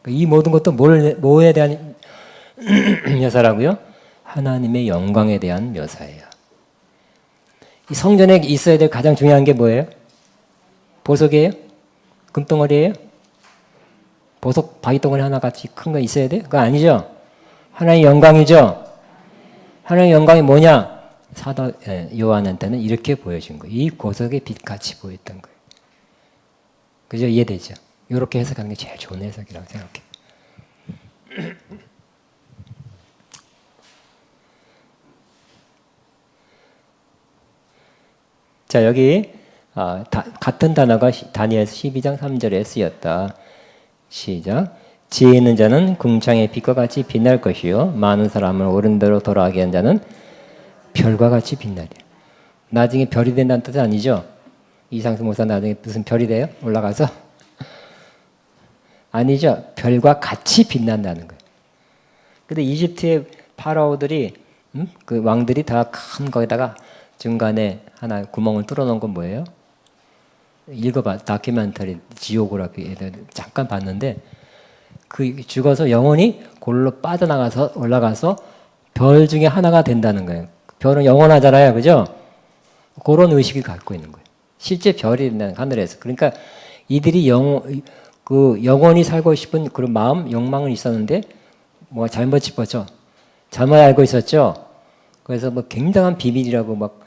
이 모든 것도 뭐에 대한 묘사라고요? 하나님의 영광에 대한 묘사예요. 이 성전에 있어야 될 가장 중요한 게 뭐예요? 보석이에요? 금덩어리예요? 보석 바위덩어리 하나같이 큰 거 있어야 돼? 그거 아니죠? 하나님의 영광이죠? 하나님의 영광이 뭐냐? 사도 요한한테는 이렇게 보여준 거예요. 이 보석의 빛같이 보였던 거예요. 그죠? 이해되죠? 이렇게 해석하는 게 제일 좋은 해석이라고 생각해요. 자, 여기 같은 단어가 다니엘서 12장 3절에 쓰였다. 시작. 지혜 있는 자는 궁창의 빛과 같이 빛날 것이요 많은 사람을 옳은 대로 돌아가게 한 자는 별과 같이 빛나리라. 나중에 별이 된다는 뜻은 아니죠. 이상수 목사 나중에 무슨 별이 돼요? 올라가서 아니죠. 별과 같이 빛난다는 거예요. 근데 이집트의 파라오들이 그 왕들이 다 큰 거기다가 중간에 하나 구멍을 뚫어놓은 건 뭐예요? 읽어봐. 다큐멘터리 지오그래피 잠깐 봤는데 그 죽어서 영혼이 골로 빠져나가서 올라가서 별 중에 하나가 된다는 거예요. 별은 영원하잖아요, 그죠? 그런 의식을 갖고 있는 거예요. 실제 별이 있는 하늘에서. 그러니까 이들이 영원히 살고 싶은 그런 마음, 욕망은 있었는데 뭐 잘못 짚었죠. 잘못 알고 있었죠. 그래서 뭐 굉장한 비밀이라고 막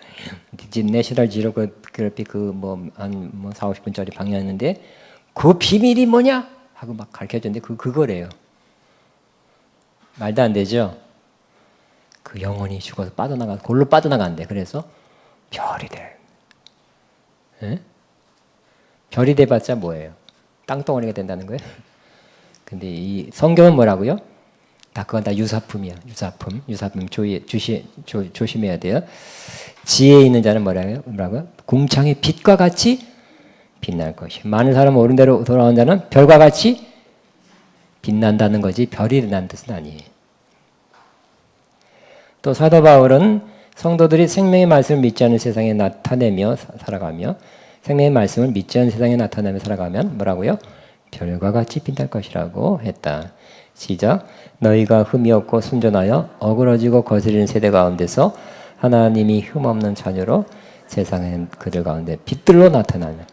내셔널 지오그래피 그뭐한 4, 50분짜리 방송했는데 그 비밀이 뭐냐? 하고 막 가르쳐줬는데 그거래요. 말도 안 되죠. 그 영혼이 죽어서 골로 빠져나간대. 그래서 별이 돼. 예? 별이 돼봤자 뭐예요? 땅덩어리가 된다는 거예요. 근데 이 성경은 뭐라고요? 그건 다 유사품이야. 유사품 조심해야 돼요. 지혜 있는 자는 뭐라고요? 궁창의 빛과 같이 빛날 것이. 많은 사람 옳은 대로 돌아온 자는 별과 같이 빛난다는 거지 별이 일어난 뜻은 아니에요. 또 사도 바울은 성도들이 생명의 말씀을 믿지 않는 세상에 나타내며 살아가며 생명의 말씀을 믿지 않는 세상에 나타내며 살아가면 뭐라고요? 별과 같이 빛날 것이라고 했다. 시작. 너희가 흠이 없고 순전하여 어그러지고 거스리는 세대 가운데서 하나님이 흠없는 자녀로 세상에 그들 가운데 빛들로 나타나는.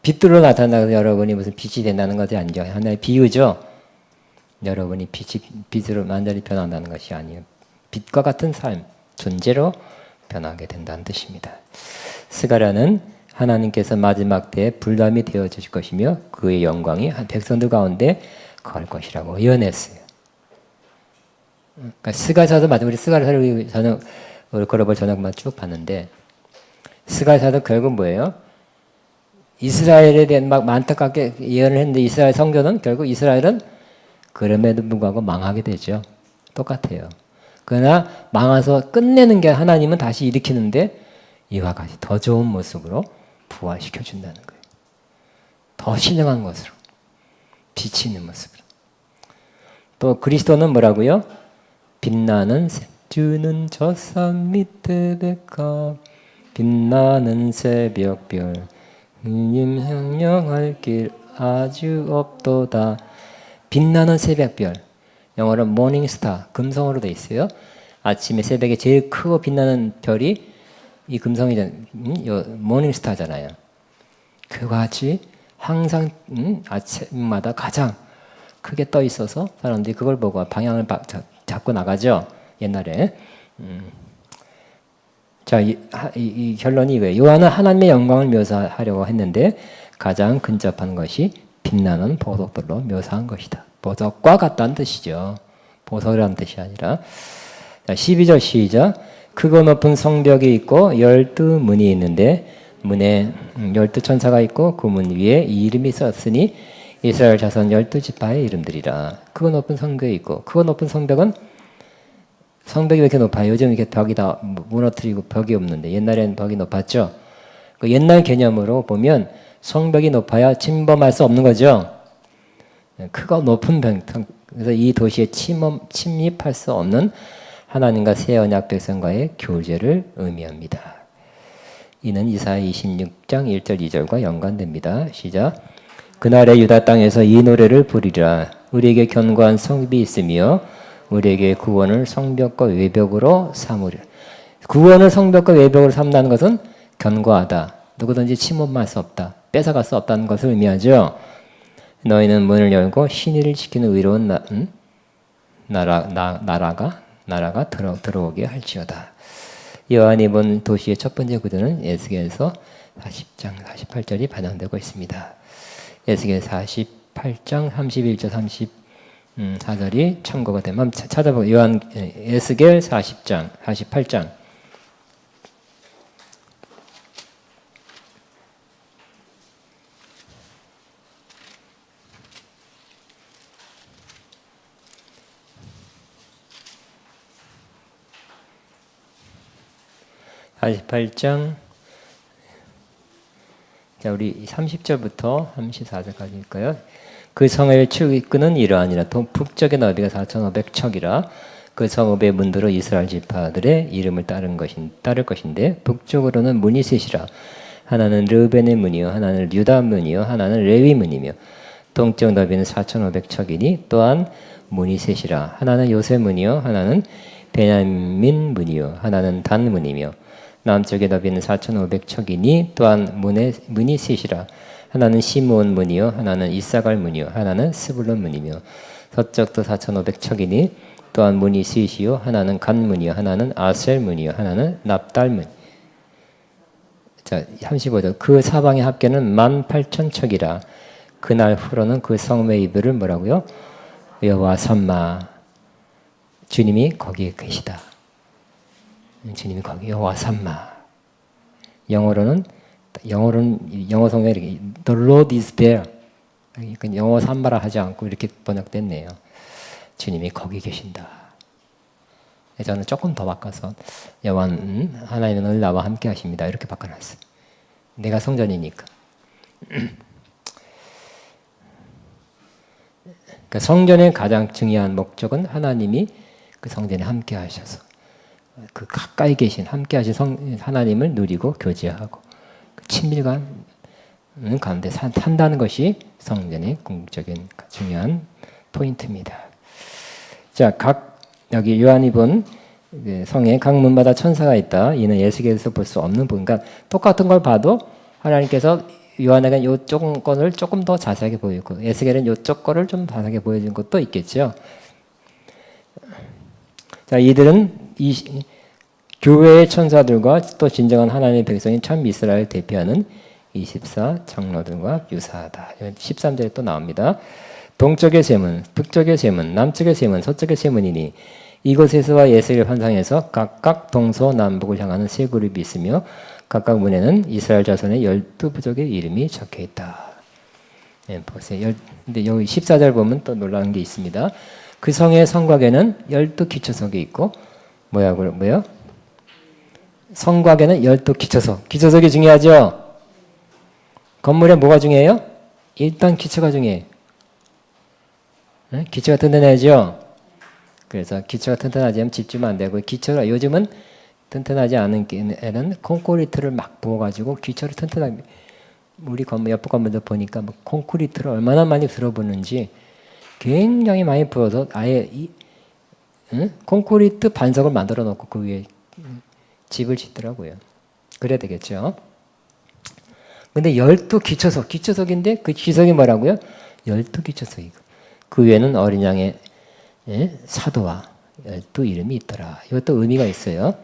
빛들로 나타나서 여러분이 무슨 빛이 된다는 것이 아니죠. 하나의 비유죠. 여러분이 빛으로 완전히 변한다는 것이 아니에요. 빛과 같은 삶, 존재로 변하게 된다는 뜻입니다. 스가랴는 하나님께서 마지막 때에 불담이 되어 주실 것이며 그의 영광이 한 백성들 가운데 거할 것이라고 예언했어요. 그러니까 스가랴서도 우리 스가랴서를 저는 걸어볼 저녁만 쭉 봤는데 스가랴서도 결국 뭐예요? 이스라엘에 대한 막 안타깝게 예언을 했는데 이스라엘 성전은 결국 이스라엘은 그럼에도 불구하고 망하게 되죠. 똑같아요. 그러나 망해서 끝내는 게 하나님은 다시 일으키는데 이와 같이 더 좋은 모습으로 부활시켜 준다는 거예요. 더 신령한 것으로, 빛이 있는 모습으로. 또 그리스도는 뭐라고요? 빛나는 주는 저 산 밑에 백합 빛나는 새벽별 님 형령할 길 아주 없도다. 빛나는 새벽별, 영어로 모닝스타, 금성으로 되어 있어요. 아침에 새벽에 제일 크고 빛나는 별이 이 금성이잖아요. 모닝스타잖아요. 그와 같이 항상 아침마다 가장 크게 떠 있어서 사람들이 그걸 보고 방향을 잡고 나가죠. 옛날에. 자, 이 결론이 이거예요. 요한은 하나님의 영광을 묘사하려고 했는데 가장 근접한 것이 빛나는 보석들로 묘사한 것이다. 보석과 같다는 뜻이죠. 보석이라는 뜻이 아니라. 자, 12절 시작. 크고 높은 성벽이 있고 12문이 있는데 문에 12천사가 있고 그 문 위에 이 이름이 썼으니 이스라엘 자손 12지파의 이름들이라. 크고 높은 성벽이 있고, 크고 높은 성벽은 성벽이 왜 이렇게 높아요? 요즘 이렇게 벽이 다 무너뜨리고 벽이 없는데 옛날에는 벽이 높았죠. 그 옛날 개념으로 보면 성벽이 높아야 침범할 수 없는 거죠. 크고 높은 벽, 그래서 이 도시에 침입할 수 없는 하나님과 새 언약 백성과의 교제를 의미합니다. 이는 이사야 26장 1절 2절과 연관됩니다. 시작. 그날의 유다 땅에서 이 노래를 부르리라. 우리에게 견고한 성벽이 있으며 우리에게 구원을 성벽과 외벽으로 삼으리라. 구원을 성벽과 외벽으로 삼는 것은 견고하다. 누구든지 침범할 수 없다. 뺏어갈 수 없다는 것을 의미하죠. 너희는 문을 열고 신의를 지키는 의로운 나라가 들어오게 할지어다. 요한이 본 도시의 첫 번째 구절은 에스겔서 40장 48절이 반영되고 있습니다. 에스겔 48장 31절 34절이 참고가 되면 한번 찾아보고 요한 에스겔 40장 48장 48장. 자, 우리 30절부터 34절까지일까요? 그 성읍의 출입구는 이러하니라. 북쪽의 너비가 4,500척이라. 그 성읍의 문들로 이스라엘 지파들의 이름을 따를 것인데 북쪽으로는 문이 셋이라. 하나는 르벤의 문이요 하나는 유다 문이요 하나는 레위 문이며 동쪽 너비는 4,500척이니 또한 문이 셋이라. 하나는 요셉 문이요 하나는 베냐민 문이요 하나는 단 문이며 남쪽의 너비는 4,500척이니 또한 문이 셋이라. 하나는 시므온 문이요 하나는 이사갈 문이요 하나는 스불론 문이며 서쪽도 4,500척이니 또한 문이 셋이요 하나는 간 문이요 하나는 아셀 문이요 하나는 납달 문. 자, 35절. 그 사방의 합계는 18,000척이라. 그날 후로는 그 성읍의 이별을 뭐라고요? 여호와 삼마. 주님이 거기에 계시다. 주님이 거기 여호와 삼마. 영어 성경에 이렇게 The Lord is there. 영어 삼마라 하지 않고 이렇게 번역됐네요. 주님이 거기 계신다. 저는 조금 더 바꿔서 여호와는 하나님은 늘 나와 함께 하십니다. 이렇게 바꿔놨어요. 내가 성전이니까. 그러니까 성전의 가장 중요한 목적은 하나님이 그 성전에 함께 하셔서 그 가까이 계신 함께 하신 하나님을 누리고 교제하고 그 친밀감 가운데 산다는 것이 성전의 궁극적인 중요한 포인트입니다. 자, 여기 요한이 본 성에 각 문마다 천사가 있다. 이는 에스겔에서 볼 수 없는 부분. 그러니까 똑같은 걸 봐도 하나님께서 요한에게 이쪽 건을 조금 더 자세하게 보이고 에스겔은 이쪽 거를 좀 자세하게 보여준 것도 있겠죠. 자, 이들은 교회의 천사들과 또 진정한 하나님의 백성인 참 이스라엘 대표하는 24 장로들과 유사하다. 13절에 또 나옵니다. 동쪽의 세문, 북쪽의 세문, 남쪽의 세문, 서쪽의 세문이니 이곳에서와 에스겔 환상에서 각각 동서남북을 향하는 세 그룹이 있으며 각각 문에는 이스라엘 자손의 12부족의 이름이 적혀있다. 네, 보세요. 근데 여기 14절 보면 또 놀라운 게 있습니다. 그 성의 성곽에는 12기초석이 있고 뭐요? 성곽에는 12기초석. 기초석이 중요하죠? 건물에 뭐가 중요해요? 일단 기초가 중요해요. 네? 기초가 튼튼해야죠? 그래서 기초가 튼튼하지 않으면 집 주면 안 되고 기초가 요즘은 튼튼하지 않은 애는 콘크리트를 막 부어가지고 기초를 튼튼하게 우리 옆 건물도 보니까 뭐 콘크리트를 얼마나 많이 들어부는지 굉장히 많이 부어서 아예 콘크리트 반석을 만들어 놓고 그 위에 집을 짓더라고요. 그래야 되겠죠. 근데 12기초석, 기초석인데 그 기석이 뭐라고요? 12기초석이고 그 위에는 어린 양의 사도와 12이름이 있더라. 이것도 의미가 있어요.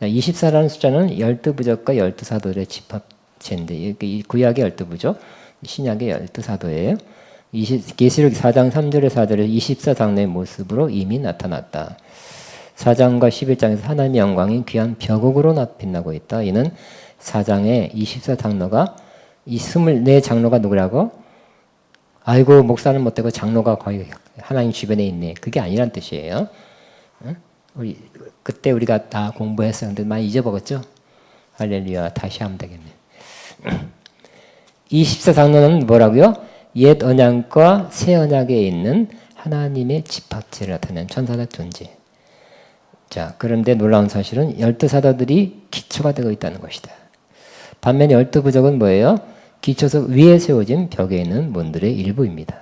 24라는 숫자는 12부족과 12사도의 집합체인데 이 구약의 12부족, 신약의 12사도예요. 계시록 4장 3절에 4절에 24장로의 모습으로 이미 나타났다. 4장과 11장에서 하나님의 영광이 귀한 벽옥으로 빛나고 있다. 이는 4장의 24장로가 이 24장로가 누구라고? 아이고 목사는 못되고 장로가 거의 하나님 주변에 있네. 그게 아니란 뜻이에요. 그때 우리가 다 공부했었는데 많이 잊어먹었죠? 할렐루야. 다시 하면 되겠네. 24장로는 뭐라고요? 옛 언약과 새 언약에 있는 하나님의 집합체를 나타내는 천사적 존재. 자, 그런데 놀라운 사실은 12사도들이 기초가 되고 있다는 것이다. 반면에 12부족은 뭐예요? 기초석 위에 세워진 벽에 있는 문들의 일부입니다.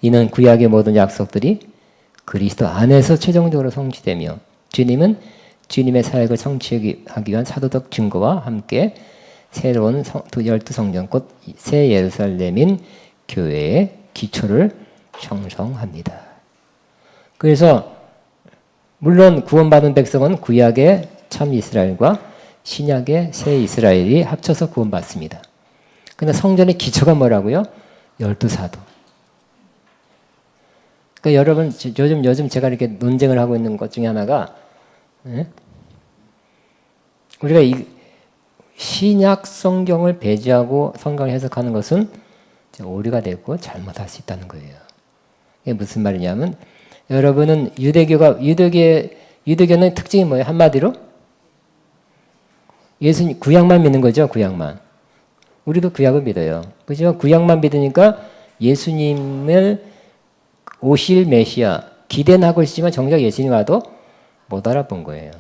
이는 구약의 모든 약속들이 그리스도 안에서 최종적으로 성취되며 주님은 주님의 사역을 성취하기 위한 사도적 증거와 함께 새로운 12성전 곧 새 예루살렘인 교회의 기초를 형성합니다. 그래서 물론 구원받은 백성은 구약의 참 이스라엘과 신약의 새 이스라엘이 합쳐서 구원받습니다. 그런데 성전의 기초가 뭐라고요? 12사도. 그러니까 여러분 요즘 제가 이렇게 논쟁을 하고 있는 것 중에 하나가 우리가 이 신약 성경을 배제하고 성경을 해석하는 것은 오류가 되고 잘못할 수 있다는 거예요. 이게 무슨 말이냐면 여러분은 유대교는 특징이 뭐예요? 한마디로 구약만 믿는 거죠. 구약만. 우리도 구약을 믿어요. 그죠? 구약만 믿으니까 예수님을 오실 메시아 기대는 하고 있지만 정작 예수님 와도 못 알아본 거예요.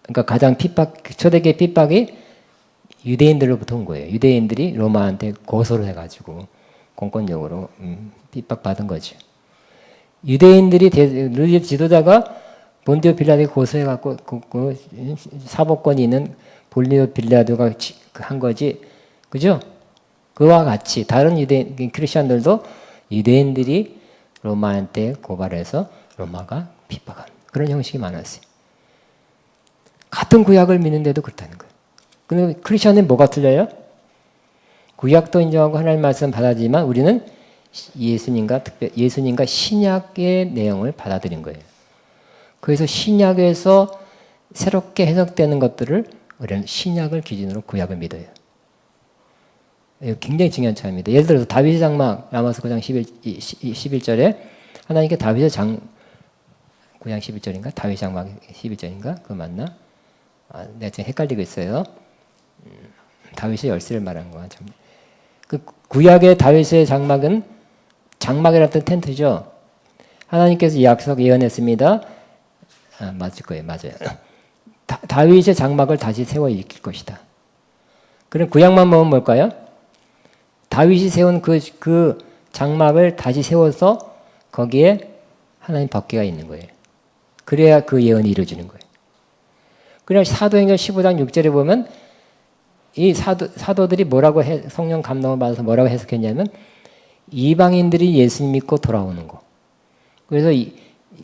그러니까 가장 초대교회 핍박이 유대인들로부터 온 거예요. 유대인들이 로마한테 고소를 해가지고 공권력으로 핍박받은 거죠. 유대인들이 지도자가 본디오 빌라도에게 고소해갖고 그 사법권이 있는 본디오 빌라도가 한 거지, 그죠? 그와 같이 다른 유대인 크리스천들도 유대인들이 로마한테 고발해서 로마가 핍박한 그런 형식이 많았어요. 같은 구약을 믿는데도 그렇다는 거예요. 근데 크리스천은 뭐가 틀려요? 구약도 인정하고 하나님 말씀 받아들이지만 우리는 예수님과 신약의 내용을 받아들인 거예요. 그래서 신약에서 새롭게 해석되는 것들을 우리는 신약을 기준으로 구약을 믿어요. 이거 굉장히 중요한 차이입니다. 예를 들어서 다윗의 장막 라마스 9장 11절에 하나님께 다윗의 9장 11절인가? 다윗의 장막 11절인가? 그거 맞나? 내가 지금 헷갈리고 있어요. 다윗의 열쇠를 말하는 거야. 그 구약의 다윗의 장막은 장막이라는 뜻 텐트죠. 하나님께서 이 약속 예언했습니다. 맞을 거예요. 맞아요. 다윗의 장막을 다시 세워 일으킬 것이다. 그럼 구약만 보면 뭘까요? 다윗이 세운 그 장막을 다시 세워서 거기에 하나님 법궤가 있는 거예요. 그래야 그 예언이 이루어지는 거예요. 그냥 사도행전 15장 6절에 보면 이 사도들이 뭐라고 성령 감동을 받아서 뭐라고 해석했냐면 이방인들이 예수님 믿고 돌아오는 거. 그래서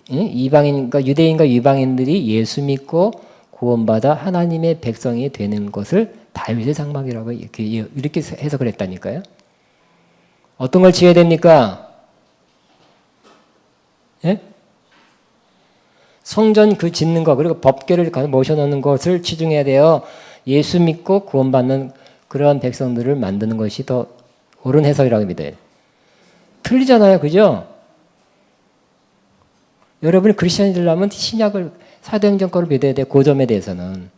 이방인과 유대인과 이방인들이 예수 믿고 구원받아 하나님의 백성이 되는 것을 다윗의 장막이라고 이렇게 해석을 했다니까요. 어떤 걸 지어야 됩니까? 예? 성전 그 짓는 거 그리고 법궤를 모셔놓는 것을 치중해야 돼요. 예수 믿고 구원받는 그런 백성들을 만드는 것이 더 옳은 해석이라고 믿어요. 틀리잖아요. 그죠? 여러분이 크리스천이 되려면 신약을 사도행전 거를 믿어야 돼요. 그 점에 대해서는.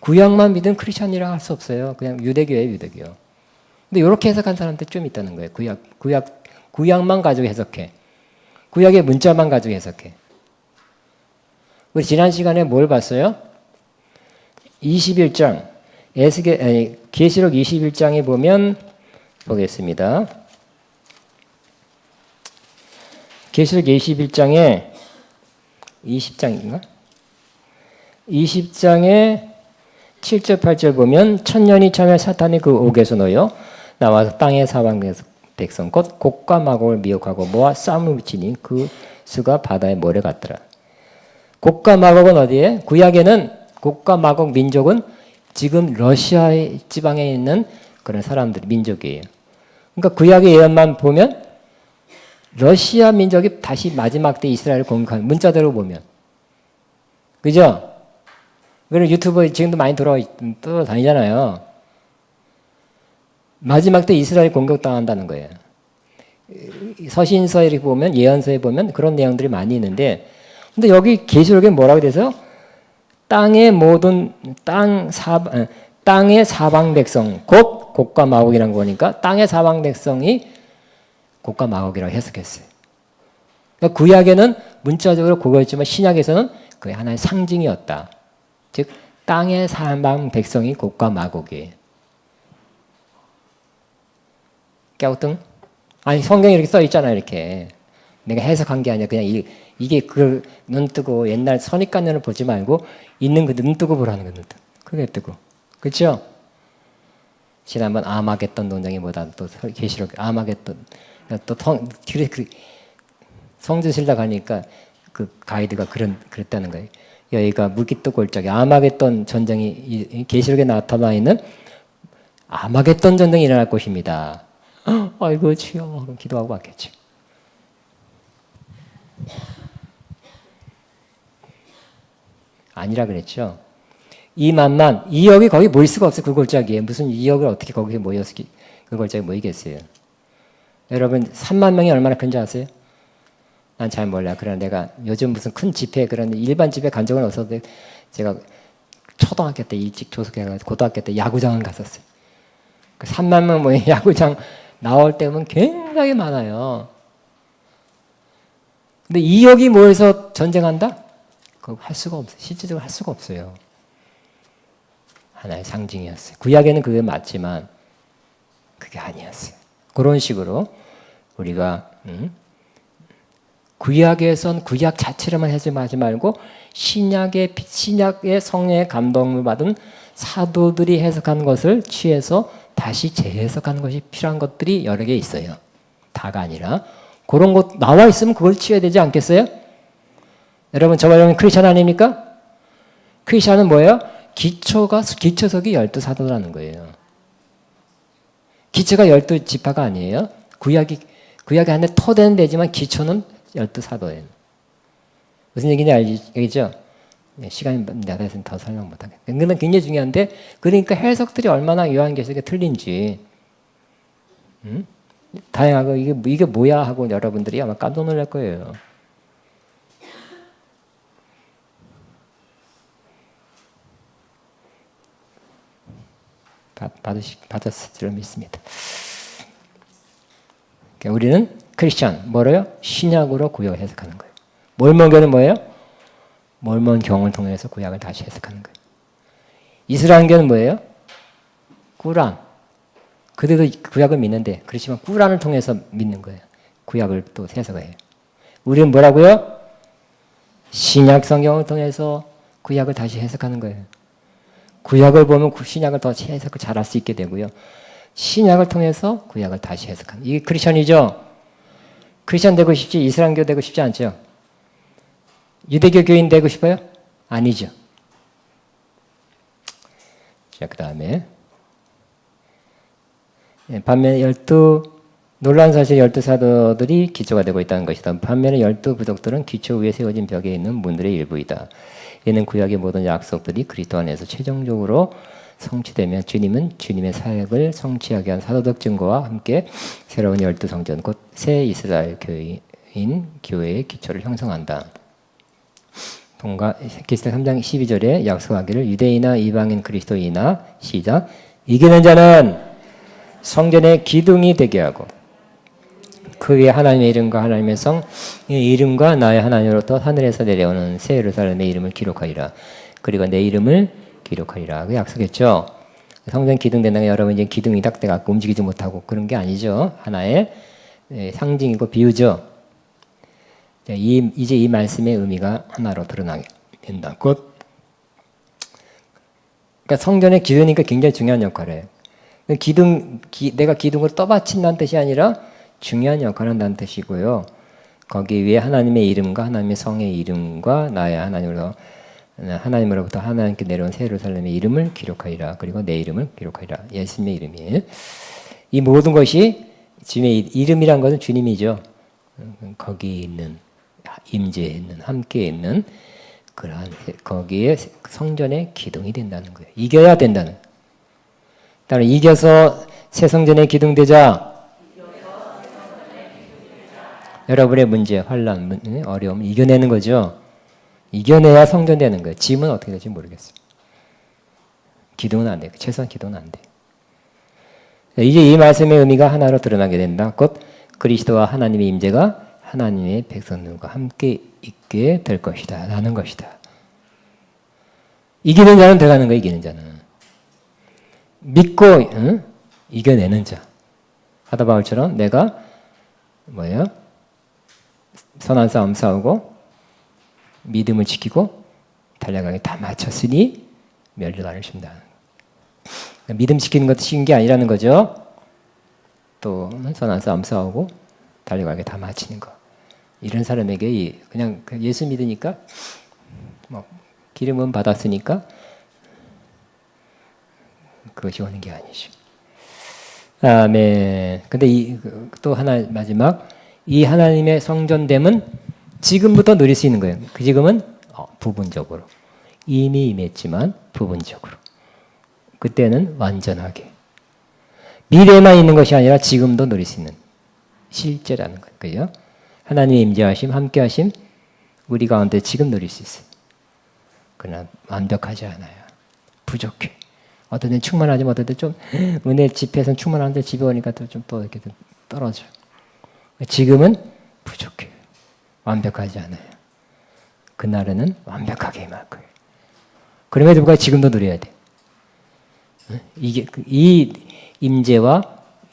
구약만 믿으면 크리스천이라고 할 수 없어요. 그냥 유대교예요. 유대교. 근데 이렇게 해석한 사람들 좀 있다는 거예요. 구약만 가지고 해석해. 구약의 문자만 가지고 해석해. 우리 지난 시간에 뭘 봤어요? 21장 계시록 21장에 보면 보겠습니다. 계시록 21장에 20장인가? 20장에 7절 8절 보면 천년이 차면 사탄이 그 옥에서 놓여 나와서 땅의 사방 백성 곧 곡과 마곡을 미혹하고 모아 싸움을 붙이니 그 수가 바다의 모래 같더라. 곡과 마곡은 어디에? 구약에는 곡과 마곡 민족은 지금 러시아 지방에 있는 그런 사람들, 민족이에요. 그러니까 구약의 예언만 보면 러시아 민족이 다시 마지막 때 이스라엘을 공격하는 문자대로 보면. 그죠? 그리고 유튜브에 지금도 많이 돌아다니잖아요. 마지막 때 이스라엘 공격당한다는 거예요. 서신서에 보면, 예언서에 보면 그런 내용들이 많이 있는데, 근데 여기 계시록에 뭐라고 돼서 땅의 모든 땅의 사방 백성 곧 곡과 마곡이라는 거니까 땅의 사방 백성이 곡과 마곡이라고 해석했어요. 그러니까 구약에는 문자적으로 그거였지만 신약에서는 그게 하나의 상징이었다. 즉 땅의 사방 백성이 곡과 마곡이에요. 깨우뚱? 아니 성경에 이렇게 써 있잖아요. 이렇게 내가 해석한 게 아니라 그냥 이게 그 눈 뜨고 옛날 선입관념을 보지 말고 있는 그 눈 뜨고 보라는 거 눈 뜨고 크게 뜨고 그렇죠? 지난번 아마겟돈 논쟁이 뭐다 또 계시록 아마겟돈 또 성지실라 가니까 그 가이드가 그랬다는 거예요. 여기가 무기또 골짜기 아마겟돈 전쟁이 계시록에 나타나 있는 아마겟돈 전쟁이 일어날 것입니다. 아이고 주여 그럼 기도하고 왔겠죠. 아니라 그랬죠. 2만만 2억이 거기 모일 수가 없어요. 그 골짜기에 무슨 2억을 어떻게 거기에 모여서 그 골짜기에 모이겠어요. 여러분 3만 명이 얼마나 큰지 아세요? 난 잘 몰라. 그러나 내가 요즘 무슨 큰 집회 그런 일반 집회 간 적은 없어도 제가 초등학교 때 일찍 조숙해가지고 고등학교 때 야구장을 갔었어요. 그 3만 명 모인 야구장 나올 때 보면 굉장히 많아요. 근데 2억이 모여서 전쟁한다? 그거 할 수가 없어요. 실질적으로 할 수가 없어요. 하나의 상징이었어요. 구약에는 그게 맞지만 그게 아니었어요. 그런 식으로 우리가 구약에선 구약 자체로만 하지 말고 신약의 성령의 감동을 받은 사도들이 해석한 것을 취해서 다시 재해석하는 것이 필요한 것들이 여러 개 있어요. 다가 아니라 그런 것 나와 있으면 그걸 취해야 되지 않겠어요? 여러분 저와 여러분 크리스찬 아닙니까? 크리스찬은 뭐예요? 기초석이 12사도라는 거예요. 기초가 12지파가 아니에요. 구약이 안에 토대는 되지만 기초는 12사도예요. 무슨 얘기인지 알겠죠? 시간이 나다해서 더 설명 못하겠어요. 그건 굉장히 중요한데 그러니까 해석들이 얼마나 요한계시록에 틀린지 다양하고 이게 뭐야 하고 여러분들이 아마 깜짝 놀랄 거예요. 받았을 줄 믿습니다. 그러니까 우리는 크리스천 뭐래요? 신약으로 구약을 해석하는 거예요. 몰몬교는 뭐예요? 몰몬경을 통해서 구약을 다시 해석하는 거예요. 이스라엘교는 뭐예요? 꾸란. 그들도 구약을 믿는데 그렇지만 꾸란을 통해서 믿는 거예요. 구약을 또 해석해요. 우리는 뭐라고요? 신약 성경을 통해서 구약을 다시 해석하는 거예요. 구약을 보면 신약을 더 해석을 잘할 수 있게 되고요. 신약을 통해서 구약을 다시 해석하는 이게 크리스천이죠. 크리스천 되고 싶지 이스라엘교 되고 싶지 않죠. 유대교 교인 되고 싶어요? 아니죠. 자, 그 다음에 반면에 놀라운 사실 12사도들이 기초가 되고 있다는 것이다. 반면에 12부족들은 기초 위에 세워진 벽에 있는 문들의 일부이다. 이는 구약의 모든 약속들이 그리스도 안에서 최종적으로 성취되면 주님은 주님의 사역을 성취하게 한 사도적 증거와 함께 새로운 12성전 곧 새 이스라엘 교회의 기초를 형성한다. 에스겔 3장 12절에 약속하기를 유대인이나 이방인 그리스도인이나 시작 이기는 자는 성전의 기둥이 되게 하고 그 위에 하나님의 이름과 하나님의 성의 이름과 나의 하나님으로부터 하늘에서 내려오는 새 예루살렘의 이름을 기록하리라. 그리고 내 이름을 기록하리라. 그 약속했죠. 성전 기둥 된다는 게 여러분 이제 기둥이 딱 돼갖고 움직이지 못하고 그런 게 아니죠. 하나의 상징이고 비유죠. 이제 이 말씀의 의미가 하나로 드러나게 된다. 곧 그러니까 성전의 기둥이니까 굉장히 중요한 역할을 해요. 내가 기둥을 떠받친다는 뜻이 아니라 중요한 역할을 한다는 뜻이고요. 거기 위에 하나님의 이름과 하나님의 성의 이름과 나의 하나님으로부터 하나님께 내려온 새 예루살렘의 이름을 기록하리라. 그리고 내 이름을 기록하리라. 예수님의 이름이에요. 이 모든 것이 주님의 이름이란 것은 주님이죠. 거기 있는 임재에 있는 함께 있는 그러한 거기에 성전의 기둥이 된다는 거예요. 이겨야 된다는. 따라 이겨서 새 성전의 기둥 되자. 여러분의 문제, 환란, 어려움 이겨내는 거죠. 이겨내야 성전 되는 거예요. 짐은 어떻게 될지 모르겠어요. 기둥은 안 돼요. 최소한 기둥은 안 돼요. 이제 이 말씀의 의미가 하나로 드러나게 된다. 곧 그리스도와 하나님의 임재가 하나님의 백성들과 함께 있게 될 것이다. 라는 것이다. 이기는 자는 돼가는 거예요. 이기는 자는. 믿고 이겨내는 자. 사도 바울처럼 내가 뭐예요? 선한 싸움 싸우고 믿음을 지키고 달려가게 다 마쳤으니 멸류관을 준다. 믿음 지키는 것도 쉬운 게 아니라는 거죠. 또 선한 싸움 싸우고 달려가게 다 마치는 거. 이런 사람에게 그냥 예수 믿으니까 뭐 기름은 받았으니까 그것이 오는 게 아니죠. 아멘. 근데 또 하나 마지막 이 하나님의 성전됨은 지금부터 누릴 수 있는 거예요. 그 지금은 부분적으로 이미 임했지만 부분적으로 그때는 완전하게 미래에만 있는 것이 아니라 지금도 누릴 수 있는 실제라는 거예요. 하나님의 임재하심, 함께하심 우리 가운데 지금 누릴 수 있어요. 그러나 완벽하지 않아요. 부족해. 어떤 때는 충만하지만 어떤 때는 좀 은혜 집회에서는 충만한데 집에 오니까 또 이렇게 떨어져. 지금은 부족해요. 완벽하지 않아요. 그날에는 완벽하게 임할 거예요. 그럼에도 불구하고 지금도 누려야 돼. 이게 이 임재와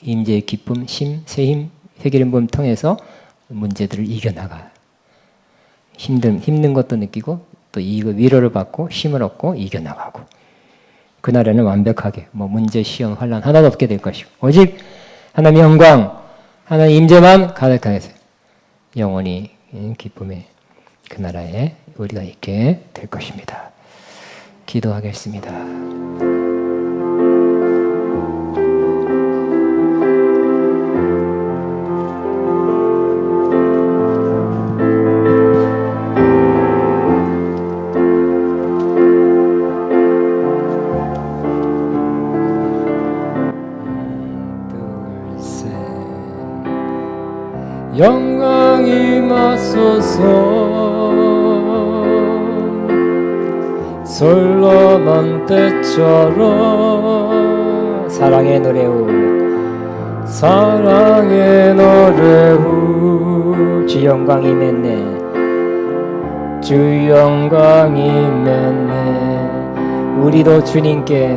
임재의 기쁨, 새 기름부음을 통해서 문제들을 이겨나가요. 힘든 것도 느끼고 또 이거 위로를 받고 힘을 얻고 이겨나가고 그날에는 완벽하게 문제, 시험, 환난 하나도 없게 될 것이고 오직 하나님의 영광, 하나님의 임재만 가득하게 해서 영원히 기쁨의 그 나라에 우리가 있게 될 것입니다. 기도하겠습니다. 영광이 임하소서 솔로몬 때처럼 사랑의 노래우 사랑의 노래우 주 영광이 임했네 주 영광이 임했네 우리도 주님께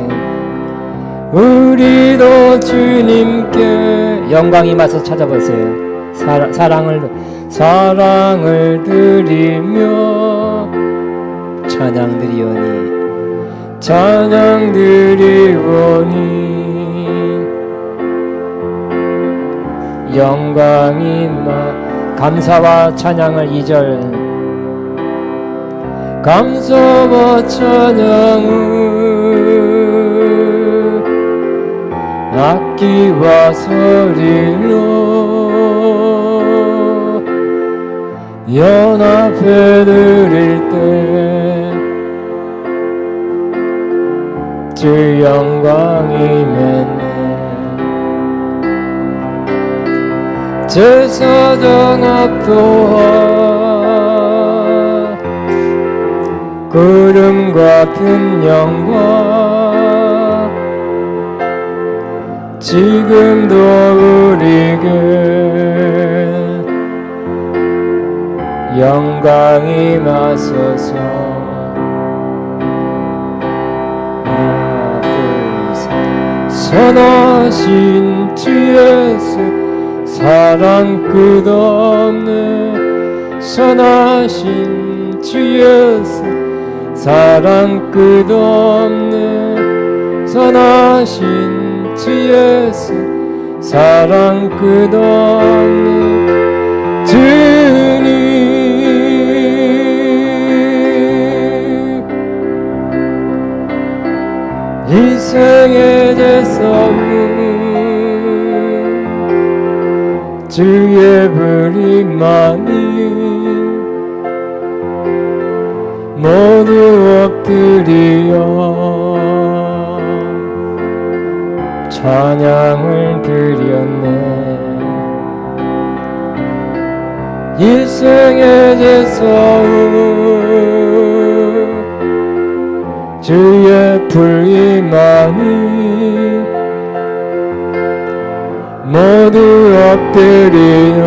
영광이 임하소서 찾아보세요. 사랑을 드리며 찬양 드리오니 영광이 감사와 찬양을 2절 감사와 찬양을 악기와 소리로 연합해 드릴 때 주 영광이 맺네 제사장 앞도하 구름 같은 영광 지금도 우리에게 영광이 임하소서 하나 둘 셋 선하신 주 예수 사랑 끝없네 선하신 주 예수 사랑 끝없네 선하신 주 예수 사랑 끝없네 주님 인생의 제사는 주의 불임만이 모두 엎드려 찬양을 드렸네 일생의 제사는 주의 불임만이 모두 엎드려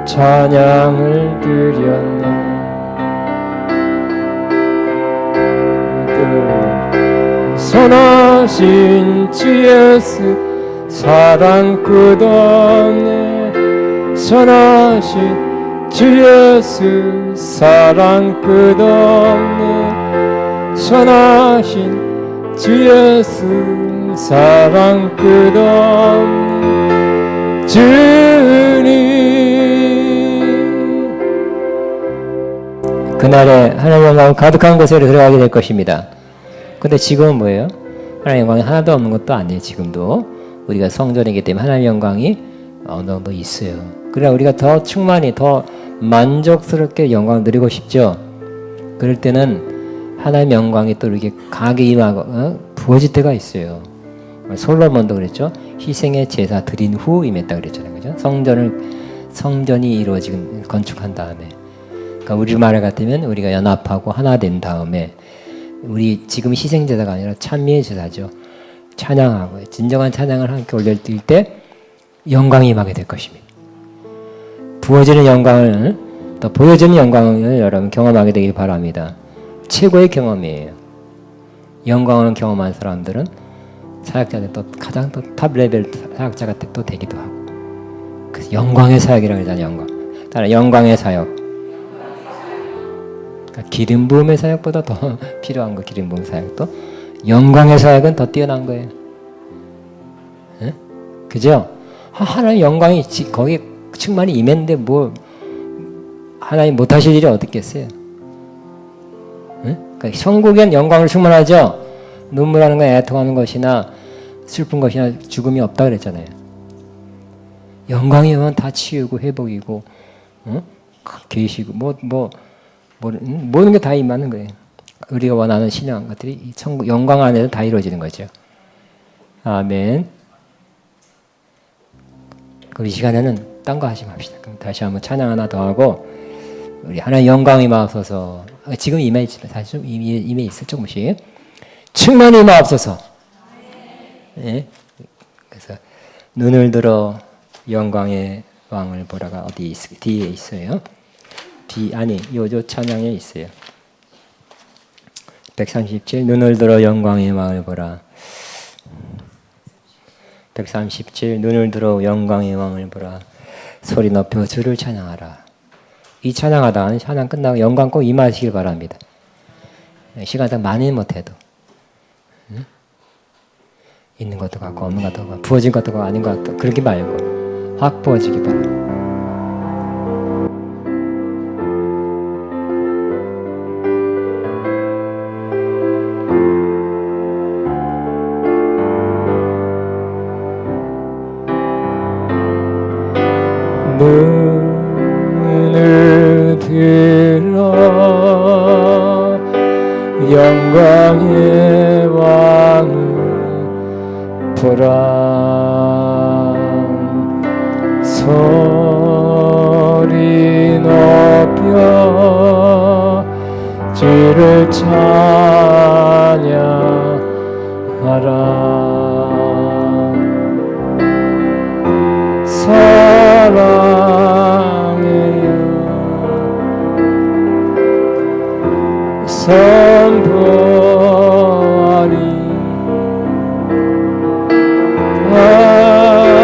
찬양을 드렸네 선하신 주 예수 사랑 끝없네 선하신 주 예수 사랑 끝없네 선하신 주 예수 사랑 끝없네 주님 그날에 하나님의 영광 가득한 곳에 들어가게 될 것입니다. 근데 지금은 뭐예요? 하나님의 영광이 하나도 없는 것도 아니에요. 지금도 우리가 성전이기 때문에 하나님의 영광이 어느 정도 있어요. 그래야 우리가 더 충만히 더 만족스럽게 영광을 누리고 싶죠. 그럴 때는 하나님의 영광이 또 이렇게 강하게 임하고 부어질 때가 있어요. 솔로몬도 그랬죠. 희생의 제사 드린 후 임했다 그랬잖아요. 그죠? 성전이 이루어지긴 건축한 다음에 그러니까 우리말을 같으면 우리가 연합하고 하나 된 다음에 우리 지금 희생제사가 아니라 찬미의 제사죠. 찬양하고 진정한 찬양을 함께 올릴 때 영광이 임하게 될 것입니다. 부어지는 영광을 또 보여지는 영광을 여러분 경험하게 되길 바랍니다. 최고의 경험이에요. 영광을 경험한 사람들은 사역자들 또 가장 또 탑 레벨 사역자가 또 되기도 하고, 그래서 영광의 사역이라고 하잖아요. 영광. 따라 영광의 사역. 그러니까 기름 부음의 사역보다 더 필요한 거, 기름 부음 사역도 영광의 사역은 더 뛰어난 거예요. 네? 그죠? 하나님 영광이 거기 충만히 임했는데 뭐 하나님 못하실 일이 어디 있겠어요? 네? 그러니까 천국엔 영광을 충만하죠. 눈물하는 건 애통하는 것이나 슬픈 것이나 죽음이 없다 그랬잖아요. 영광이 오면 다 치유고 회복이고, 계시고 모든 게 다 임하는 거예요. 우리가 원하는 신앙 것들이 이 천국 영광 안에서 다 이루어지는 거죠. 아멘. 우리 시간에는 딴 거 하지 맙시다. 그럼 다시 한번 찬양 하나 더 하고, 우리 하나님 영광이 임하옵소서. 지금 임해 있지만 사실 좀 임해 있어 조금씩. 충만히 임하옵소서. 네. 그래서 눈을 들어 영광의 왕을 보라가 어디 뒤에 있어요. 요 찬양에 있어요. 137 눈을 들어 영광의 왕을 보라. 137 눈을 들어 영광의 왕을 보라. 소리 높여 주를 찬양하라. 이 찬양하다는 찬양 끝나고 영광 꼭 임하시길 바랍니다. 시간당 많이 못해도 있는 것도 같고 없는 것도 같고 부어진 것도 같고 아닌 것 같고 그러기 말고 확 부어지기 바랍니다. 눈을 들어 영광의 왕을 보라. 소리 높여 주를 찬양하라. 사랑해요 선포하리. 할렐루야.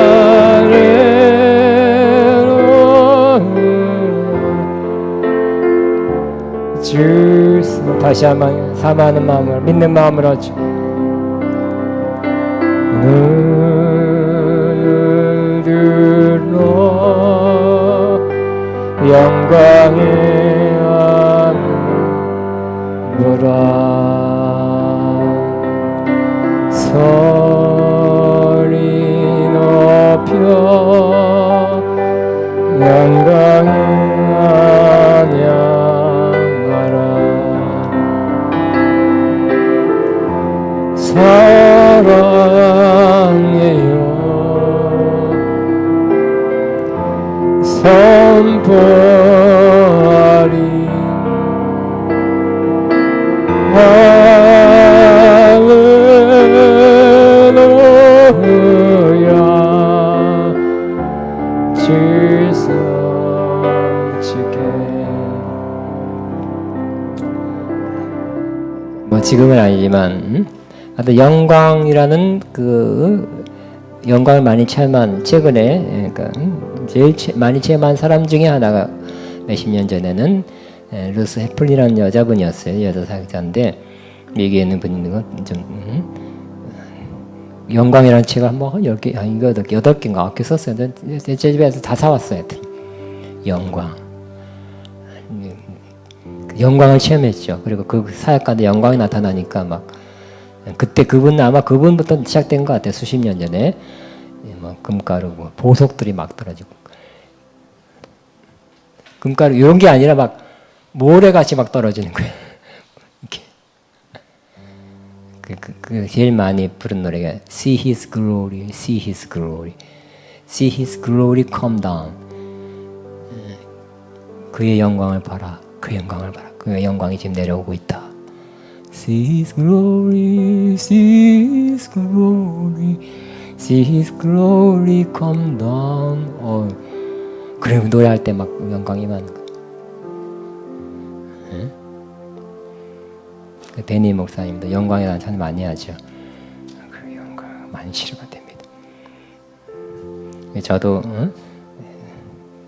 주 다시 한번 사모하는 마음으로 믿는 마음으로 주 눈을 들어 영광의 왕을 보라. 소리 높여 영광의 찬양하라. 사랑해요 선포하리. 할렐루야. 질서지게 뭐 지금은 아니지만 하여튼 영광이라는 그 영광을 많이 체험한 최근에 그러니까 제일 많이 체험한 사람 중에 하나가 몇십 년 전에는 루스 해플이라는 여자분이었어요. 여자 사역자인데 여기에 있는 분이 있는 건 좀 영광이라는 책을 한 10개, 8개인가 9개 썼어요. 제 집에서 다 사왔어요. 영광. 영광을 체험했죠. 그리고 그 사역가한테 영광이 나타나니까 막 그때 아마 그분부터 시작된 것 같아요. 수십 년 전에 뭐 금가루, 뭐 보석들이 막 떨어지고 금가루 이런 게 아니라 막 모래같이 막 떨어지는 거예요. 이렇게. 그 제일 많이 부른 노래가 See His Glory, See His Glory, See His Glory Come Down. 그의 영광을 봐라, 그의 영광을 봐라. 그의 영광이 지금 내려오고 있다. See His glory, see His glory, see His glory come down. 그리고 노래할 때 막 영광이 많은 거. 베니 목사님도 영광에 대한 찬양 많이 하죠. 그 영광 많이 치료가 됩니다. 저도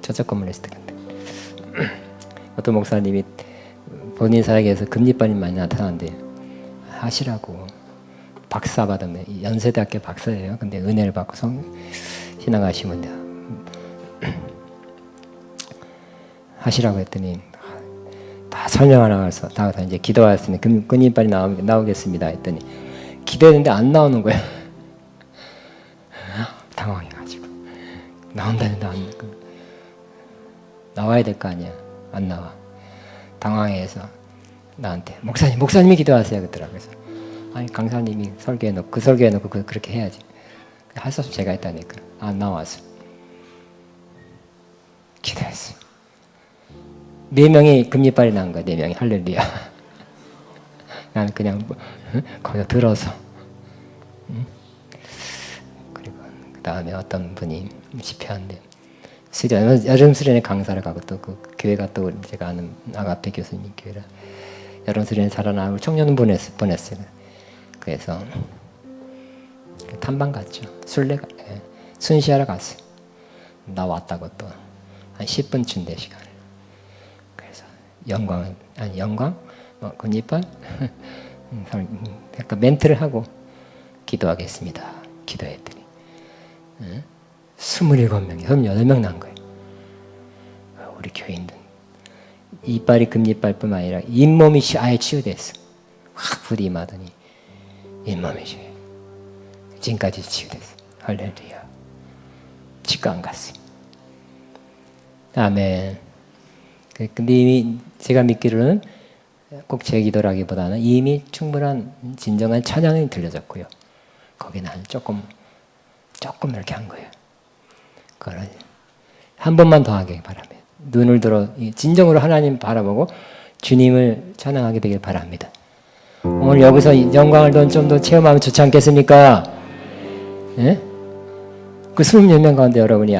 저쪽 건물에 있을 때 어떤 목사님이 본인 사역에서 금리빨이 많이 나타나는데 하시라고 박사 받으면 연세대학교 박사예요. 근데 은혜를 받고 신앙하시면 돼요. 하시라고 했더니 다 설명하면서 다 이제 기도하였으니 금리빨이 나오겠습니다 했더니 기도했는데 안 나오는 거예요. 당황해가지고 나온다는데 나와야 될 거 아니야. 안 나와. 당황해서 나한테 목사님이 기도하세요 그러더라고요. 그래서 아니 강사님이 설교해놓고 그 설교해놓고 그렇게 해야지. 할 수 없이 제가 했다니까. 안 나왔어. 기도했어. 4명이 금리빨이 난 거야. 4명이 할렐루야. 나는 그냥 거기서 들어서. 그리고 그 다음에 어떤 분이 집회하는데 여름 수련회 강사를 가고 또 그 교회가 또 제가 아는 아가페 교수님 교회라 여름 수련회 살아나고 청년 보냈어요. 그래서 탐방 갔죠. 순시하러 갔어. 나 왔다고 또 한 10분쯤 내 시간을. 그래서 영광 금리빨 약간 멘트를 하고 기도하겠습니다. 기도했더니 27명이 38명 난 거예요. 우리 교인들 이빨이 금리빨뿐만 아니라 잇몸이 아예 치유됐어. 확 불이 임하더니 잇몸이 치유. 지금까지 치유됐어. 할렐루야. 치과 안 갔어. 아멘. 근데 이미 제가 믿기로는 꼭 제 기도라기보다는 이미 충분한 진정한 찬양이 들려졌고요. 거기는 조금 이렇게 한 거예요. 그걸 한 번만 더 하길 바랍니다. 눈을 들어 진정으로 하나님 바라보고 주님을 찬양하게 되길 바랍니다. 오늘 여기서 영광을 좀 더 체험하면 좋지 않겠습니까? 예? 그 26명 가운데 여러분이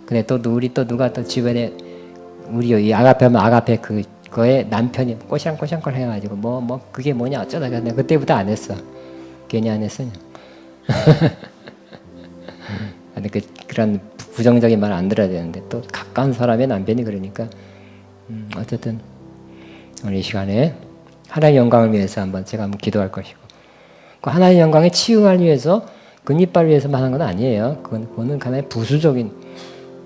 근데 또 우리 또 누가 또 주변에 우리 이 아가페 하면 아가페 그거에 남편이 꼬샹꼬샹걸 해가지고 뭐 그게 뭐냐 어쩌다 근데 그때부터 안 했어. 괜히 안 했어요. 근데 그런 부정적인 말 안 들어야 되는데 또 가까운 사람의 남편이 그러니까 어쨌든 오늘 이 시간에 하나님의 영광을 위해서 제가 한번 기도할 것이고 그 하나님의 영광에 치유하기 위해서 금리빨을 위해서만 하는 건 아니에요. 그거는 하나의 부수적인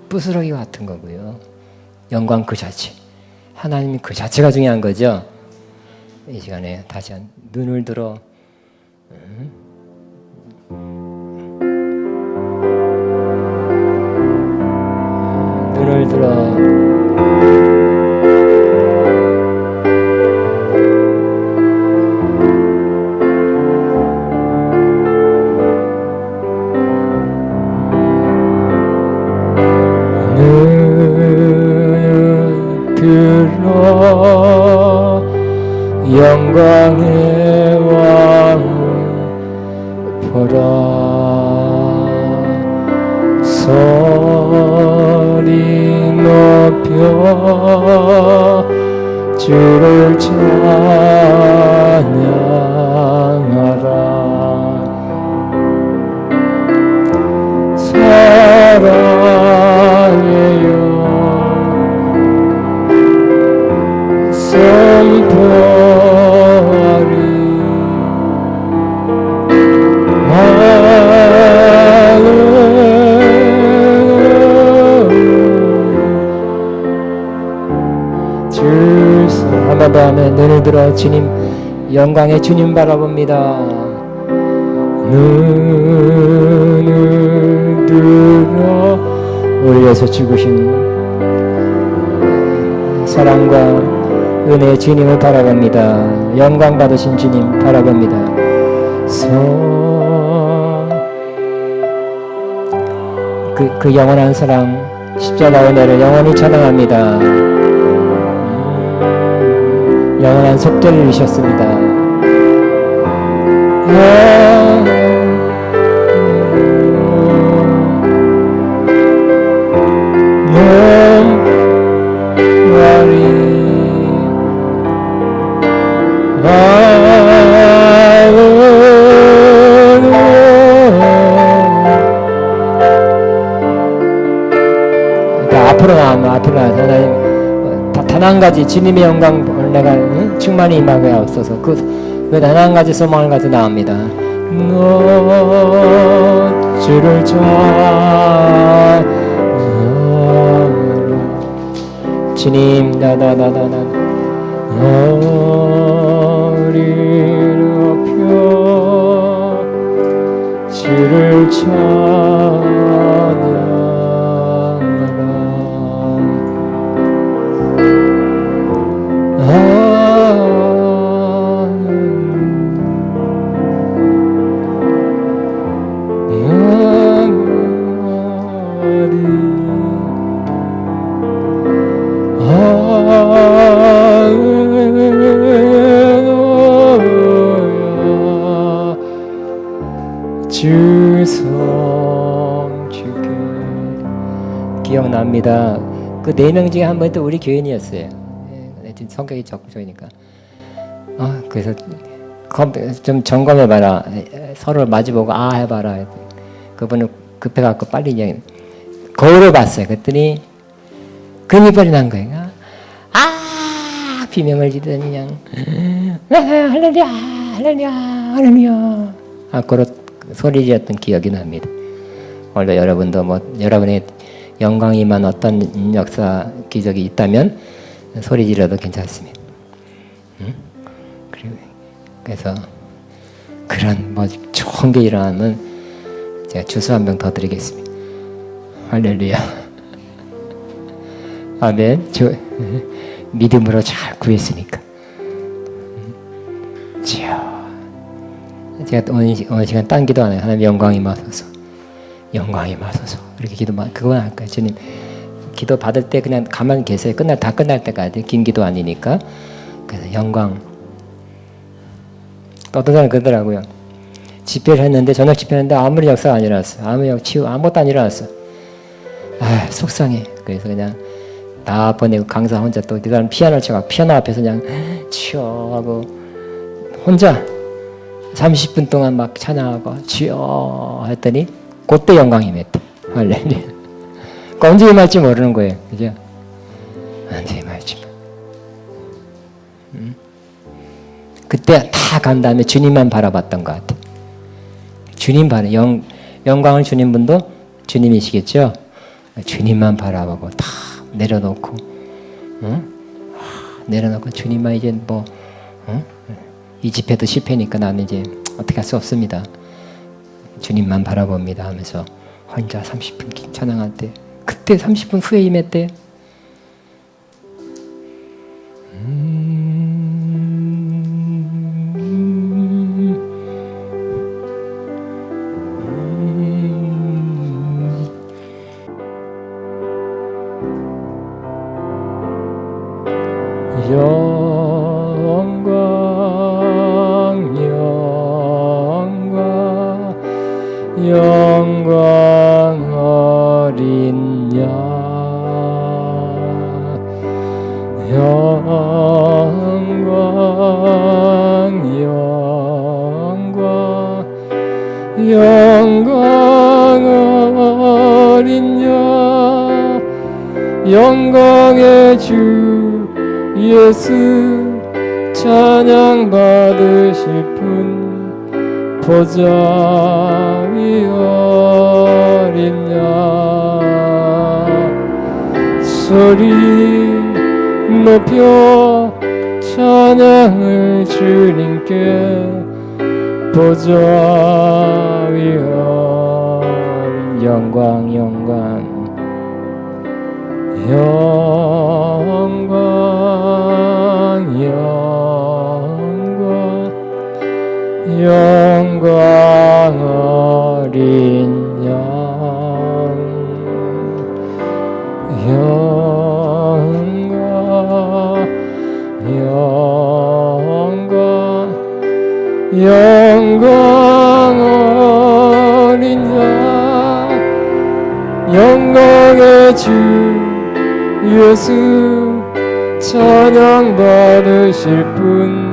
부스러기 같은 거고요. 영광 그 자체 하나님이 그 자체가 중요한 거죠. 이 시간에 다시 눈을 들어 눈을 들어 영광의 왕을 보라 소리 높여 주를 찬양하라 사랑해요 선포하리 주사 한번 더 하면 눈을 들어 주님 영광의 주님 바라봅니다. 눈을 들어 우리 위해서 죽으신 사랑과 은혜의 주님을 바라봅니다. 영광 받으신 주님 바라봅니다. 그 영원한 사랑 십자가 은혜를 영원히 찬양합니다. 영원한 속죄를 이루셨습니다. 앞으로 나와서 하나님 단 한 가지 주님의 영광 내가 충만히 임하게 없어서 그 단 한 가지 소망을 가지고 나옵니다. 너 주를 찾아 주님 나리 높여 주를 찬양하라. 기억납니다. 그 4명 중에 한 분도 우리 교인이었어요. 성격이 적극적이니까. 그래서 좀 점검해봐라. 서로 마주보고 해봐라. 그분은 급해갖고 빨리 이야기. 거울을 봤어요. 그랬더니 근육발이 난 거예요. 비명을 지르더니 그냥 할렐루야 할렐루야 할렐루야 그런 소리 지었던 기억이 납니다. 오늘도 여러분도 여러분의 영광이 임한 어떤 역사 기적이 있다면 소리 지르도 괜찮습니다. 그래서 그런 좋은 게 일어나면 제가 주스 한 병 더 드리겠습니다. 할렐루야. 아멘. 믿음으로 잘 구했으니까. 제가 오늘 시간 딴 기도 안 해요. 하나님 영광이 임하소서. 영광이 임하소서. 이렇게 기도만 그거만 할까요? 주님 기도 받을 때 그냥 가만히 계세요. 다 끝날 때까지. 긴 기도 아니니까. 그래서 영광. 어떤 사람은 그러더라고요. 집회를 했는데 저녁 집회를 했는데 아무리 역사가 안 일어났어요. 아무것도 안 일어났어. 속상해. 그래서 그냥 다 보내고 강사 혼자 또 그 사람 피아노를 쳐가 피아노 앞에서 그냥 치어 하고 혼자 30분 동안 막 찬양하고 치어 했더니 그때 영광이 임했다. 할렐루야. 언제 임할지 모르는 거예요. 그죠? 언제 임할지. 그때 다 간 다음에 주님만 바라봤던 것 같아요. 주님 영광을 주님 분도 주님이시겠죠? 주님만 바라보고 다 내려놓고, 내려놓고 주님만 이제 이 집회도 실패니까 나는 이제 어떻게 할 수 없습니다. 주님만 바라봅니다 하면서 혼자 30분 찬양할 때 그때 30분 후에 임했대. 영광 어린 양 영광 어린 양 영광의 주 예수 찬양 받으실 분 보좌 위 어린 양 소리 높여 찬양을 주님께 보좌 위 어린 영광 어린 양 영광 영광 어린 양 영광의 주 예수 찬양 받으실 분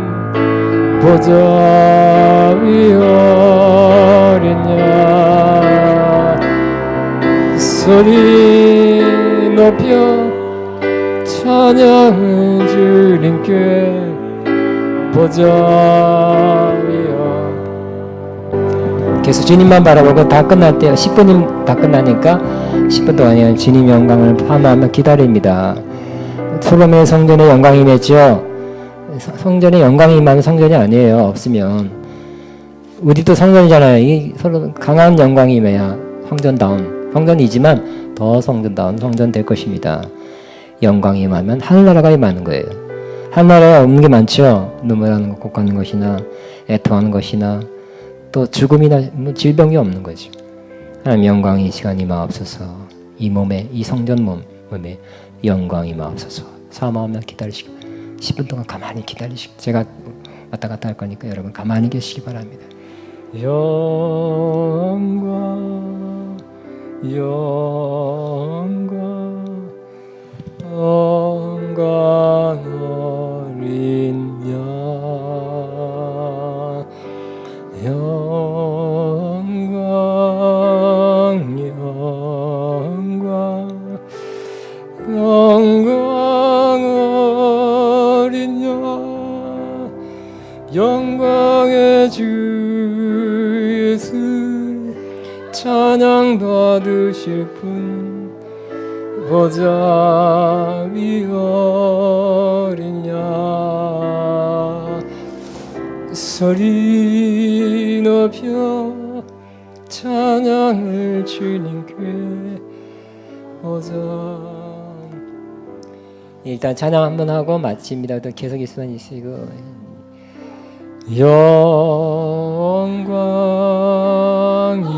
보좌 위 어린 양 소리 높여 찬양을 주님께 보좌 위여. 계속 주님만 바라보고 다 끝날 때요 10분이면 다 끝나니까 10분 동안 주님 영광을 파마하며 기다립니다. 소돔의 성전에 영광이 임했죠. 성전에 영광이 임하면 성전이 아니에요. 없으면 우리도 성전이잖아요. 이 서로 강한 영광이 임해야 성전다운 성전이지만 더 성전다운 성전 될 것입니다. 영광이 임하면 하늘나라가 임하는 거예요. 하늘나라에 없는 게 많죠. 눈물하는 것, 곡하는 것이나 애통하는 것이나 또 죽음이나 질병이 없는 거죠. 하나님 영광이 이 시간 임하옵소서. 이 몸에 이 성전 몸에 영광이 임하옵소서. 사모하며 기다리시기 10분 동안 가만히 기다리시기 제가 왔다 갔다 할 거니까 여러분 가만히 계시기 바랍니다. 영광 영광 영광 어린 양 영광 영광 영광 어린 양 영광의 주 예수 찬양 받으실 분 보좌 위 어린 양 소리 높여 찬양을 주님께 보좌. 일단 찬양 한번 하고 마칩니다. 또 계속 있으면 있으시고 영광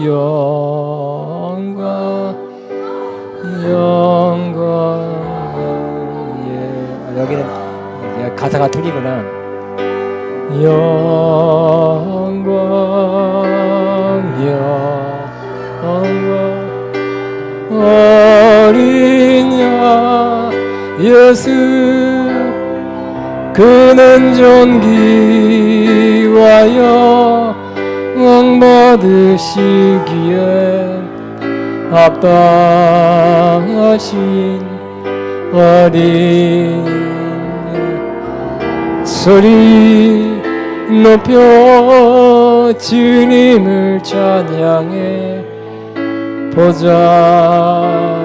영광 영광 예. 여기는 가사가 틀리구나. 영광 영광 어린 양 예수 그는 존귀와 영광 받으시기에 합당하신 어린 소리 높여 주님을 찬양해 보좌.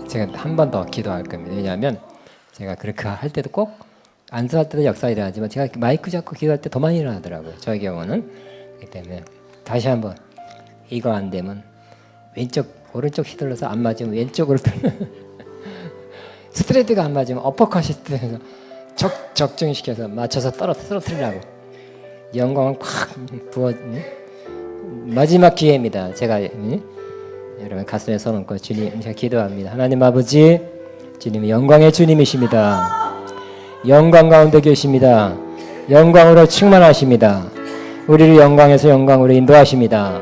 제가 한 번 더 기도할 겁니다. 왜냐하면 제가 그렇게 할 때도 꼭 안수할 때도 역사 일어나지만 제가 마이크 잡고 기도할 때 더 많이 일어나더라고요. 저의 경우는. 그렇기 때문에 다시 한번 이거 안 되면 왼쪽 오른쪽 휘둘러서 안 맞으면 왼쪽으로 스트레이트가 안 맞으면 어퍼컷이 들어서 적중시켜서 맞춰서 떨어뜨리려고 영광을 콱 부어. 마지막 기회입니다. 제가 여러분 가슴에 손 얹고 주님 제가 기도합니다. 하나님 아버지 주님은 영광의 주님이십니다. 영광 가운데 계십니다. 영광으로 충만하십니다. 우리를 영광에서 영광으로 인도하십니다.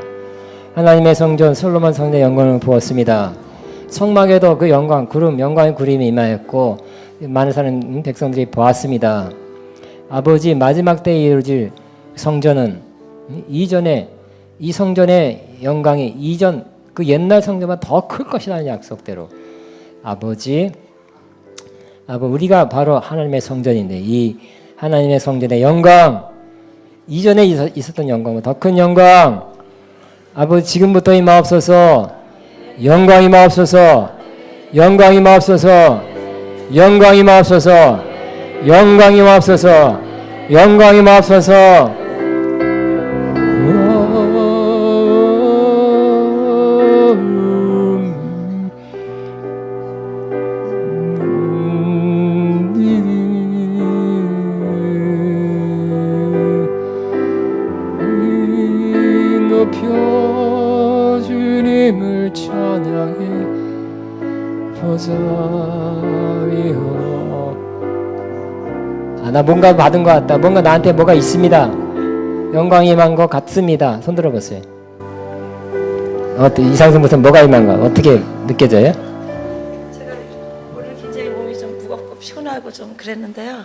하나님의 성전 솔로몬 성전에 영광을 부었습니다. 성막에도 그 영광 구름 영광의 구름이 임하였고 많은 사는 백성들이 보았습니다. 아버지 마지막 때에 이루어질 성전은 이전에 이 성전의 영광이 이전 그 옛날 성전보다 더 클 것이라는 약속대로 아버지 우리가 바로 하나님의 성전인데 이 하나님의 성전의 영광 이전에 있었던 영광보다 더 큰 영광 아버지 지금부터 임하옵소서. 영광이 임하옵소서. 영광이 임하옵소서. 영광이 임하옵소서. 영광이 임하옵소서. 영광이 임하옵소서. 높여 주님을 찬양해 보자 위여. 안 나 뭔가 받은 것 같다. 뭔가 나한테 뭐가 있습니다. 영광이 임한 것 같습니다. 손 들어보세요. 이상승 목사님 뭐가 임한 것 어떻게 느껴져요? 제가 오늘 굉장히 몸이 좀 무겁고 피곤하고 좀 그랬는데요.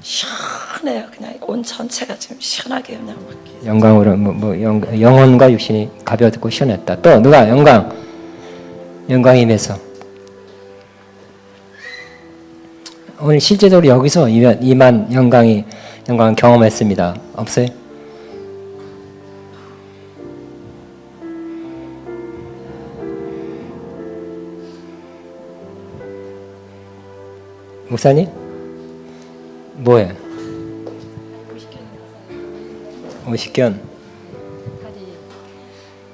시원해요. 그냥 온 전체가 지금 시원하게 그냥 막 계속. 영광으로 영혼과 육신이 가벼웠고 시원했다. 또 누가 영광이 임해서 오늘 실제적으로 여기서 임한 영광을 경험했습니다. 없어요? 목사님? 뭐예요? 50견.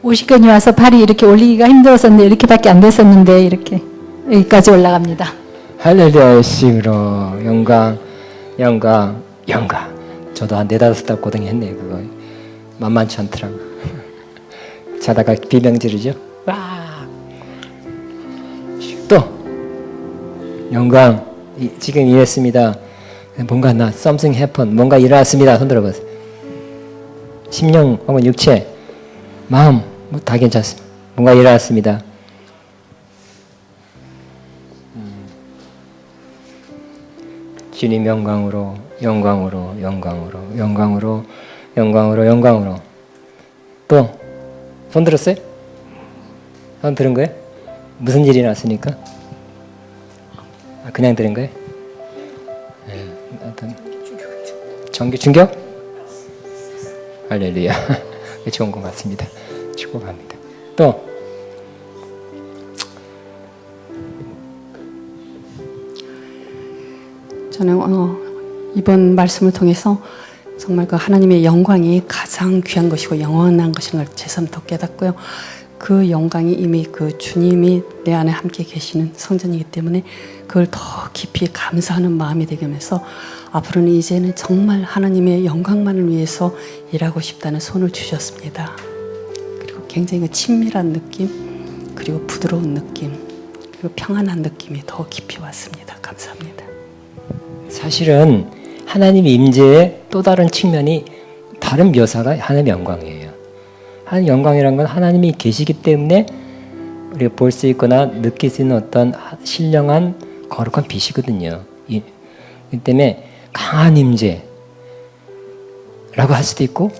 50견이 와서 발이 이렇게 올리기가 힘들었었는데 이렇게밖에 안 됐었는데 이렇게 여기까지 올라갑니다. 할렐루야 예수로 영광. 저도 한 4-5달 고등이 했네요. 그거 만만치 않더라고. 자다가 비명 지르죠. 와. 또 영광 지금 이랬습니다. 뭔가 something happened. 뭔가 일어났습니다. 손 들어보세요. 심령 혹은 육체, 마음 다 괜찮습니다. 뭔가 일어났습니다. 주님 영광으로 또 손 들었어요? 손 들은 거예요? 무슨 일이 났습니까? 그냥 들은 거예요? 정규 충격? 할렐루야. 좋은 것 같습니다. 축복합니다. 또 저는 이번 말씀을 통해서 정말 그 하나님의 영광이 가장 귀한 것이고 영원한 것인 걸 새삼 더 깨닫고요. 그 영광이 이미 그 주님이 내 안에 함께 계시는 성전이기 때문에 그걸 더 깊이 감사하는 마음이 되게 하면서 앞으로는 이제는 정말 하나님의 영광만을 위해서 일하고 싶다는 손을 주셨습니다. 그리고 굉장히 그 친밀한 느낌, 그리고 부드러운 느낌, 그리고 평안한 느낌이 더 깊이 왔습니다. 감사합니다. 사실은 하나님 임재의 또 다른 측면이 다른 묘사가 하나님의 영광이에요. 하나님 영광이라는 건 하나님이 계시기 때문에 우리가 볼 수 있거나 느낄 수 있는 어떤 신령한 거룩한 빛이거든요. 이 때문에 강한 임재라고 할 수도 있고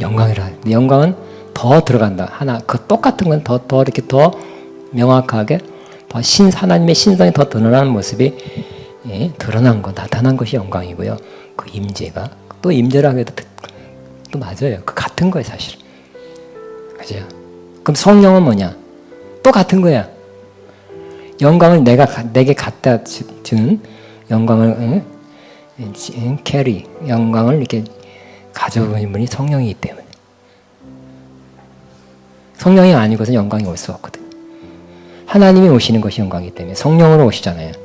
영광이라. 영광은 더 들어간다. 그 똑같은 건 더 이렇게 더 명확하게 더 하나님의 신성이 더 드러나는 모습이 드러난 거, 나타난 것이 영광이고요. 그 임재가 또 임재라고 해도 또 맞아요. 그 같은 거예요, 사실. 그죠? 그럼 성령은 뭐냐? 또 같은 거야. 영광을 내게 갖다 주는 영광을 캐리, 영광을 이렇게 가져오는 분이 성령이기 때문에. 성령이 아니고서 영광이 올 수 없거든. 하나님이 오시는 것이 영광이기 때문에 성령으로 오시잖아요.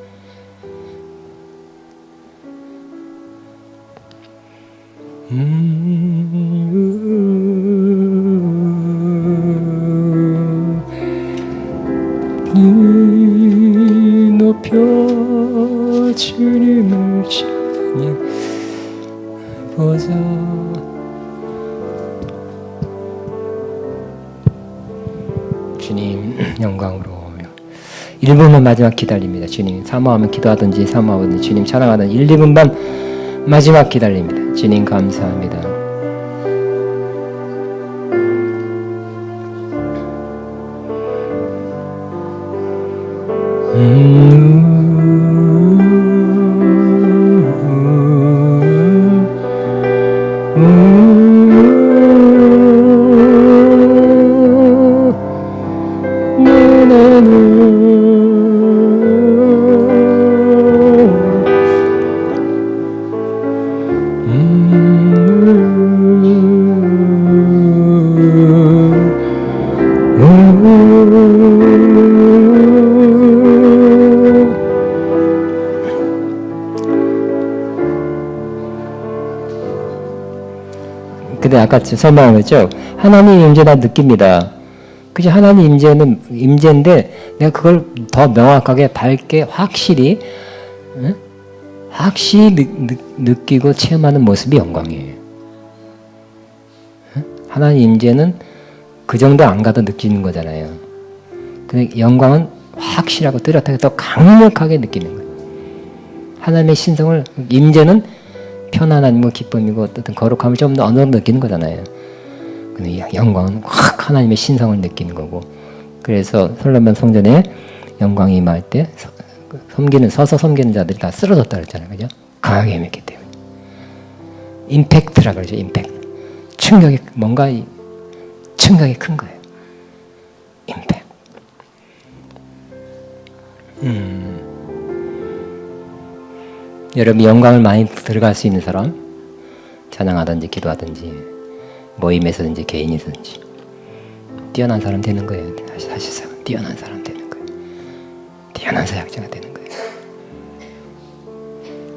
높여 주님을 찬양보자. 주님 영광으로 1분만 마지막 기다립니다. 주님 사모하면 기도하든지 사모하든지 주님 찬양하든지 1, 2분만 마지막 기다립니다. 주님 감사합니다. 근데 아까 설명한 거죠. 하나님 임재다 느낍니다. 그죠? 하나님 임재는 임재인데 내가 그걸 더 명확하게 밝게 확실히 확실히 느끼고 체험하는 모습이 영광이에요. 하나님 임재는 그 정도 안 가도 느끼는 거잖아요. 근데 영광은 확실하고 뚜렷하게 더 강력하게 느끼는 거예요. 하나님의 신성을, 임재는 편안함이고 기쁨이고 어떤 거룩함을 좀 더 어느 정도 느끼는 거잖아요. 근데 영광은 확 하나님의 신성을 느끼는 거고, 그래서 솔로몬 성전에 영광이 임할 때 서서 섬기는 자들이 다 쓰러졌다 그랬잖아요. 그죠? 강하게 임했기 때문에. 임팩트라 그러죠. 임팩트. 충격이, 뭔가 충격이 큰 거예요. 임팩트. 여러분 영광을 많이 들어갈 수 있는 사람, 찬양하든지 기도하든지 모임에서든지 개인이든지 뛰어난 사람 되는 거예요. 사실상 뛰어난 사람 되는 거예요. 뛰어난 사역자가 되는 거예요.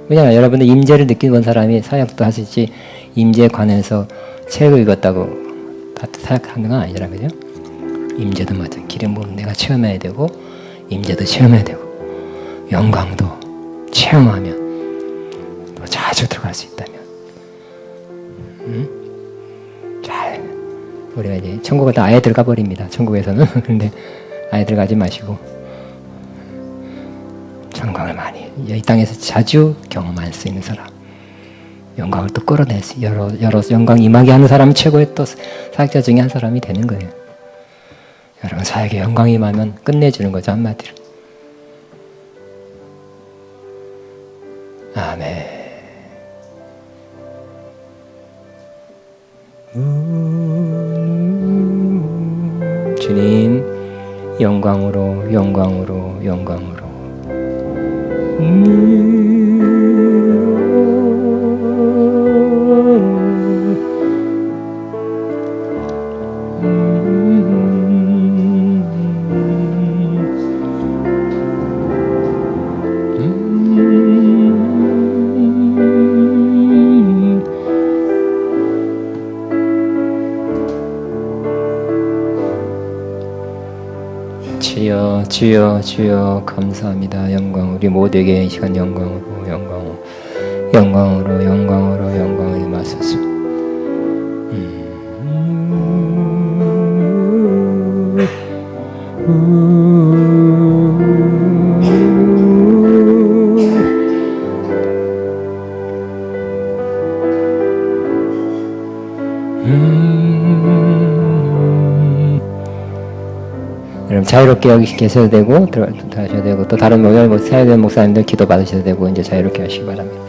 왜냐하면 여러분들 임재를 느끼는 사람이 사역도 하시지 임재에 관해서 책을 읽었다고 다 사역하는 건 아니잖아, 그죠? 임재도 마찬가지. 기름 부음 내가 체험해야 되고 임재도 체험해야 되고 영광도 체험하면 또 자주 들어갈 수 있다면, 잘 우리가 이제 천국은 다 아예 들어가 버립니다. 천국에서는. 그런데 아예 들어가지 마시고 영광을 많이 이 땅에서 자주 경험할 수 있는 사람, 영광을 또 끌어낼 수, 여러 영광 임하게 하는 사람이 최고의 또 사역자 중에 한 사람이 되는 거예요. 여러분 사역에 영광이 임하면 끝내주는 거죠, 한마디로. 아멘. 주님, 영광으로 영광으로 영광으로 주여 주여 주여 감사합니다. 영광 우리 모두에게 이 시간 영광으로 영광으로 영광으로 영광으로 영광을 임하소서. 여러분 자유롭게 여기 계셔도 되고 들어가셔도 되고 또 다른 모임 사역된 목사님들 기도 받으셔도 되고 이제 자유롭게 하시기 바랍니다.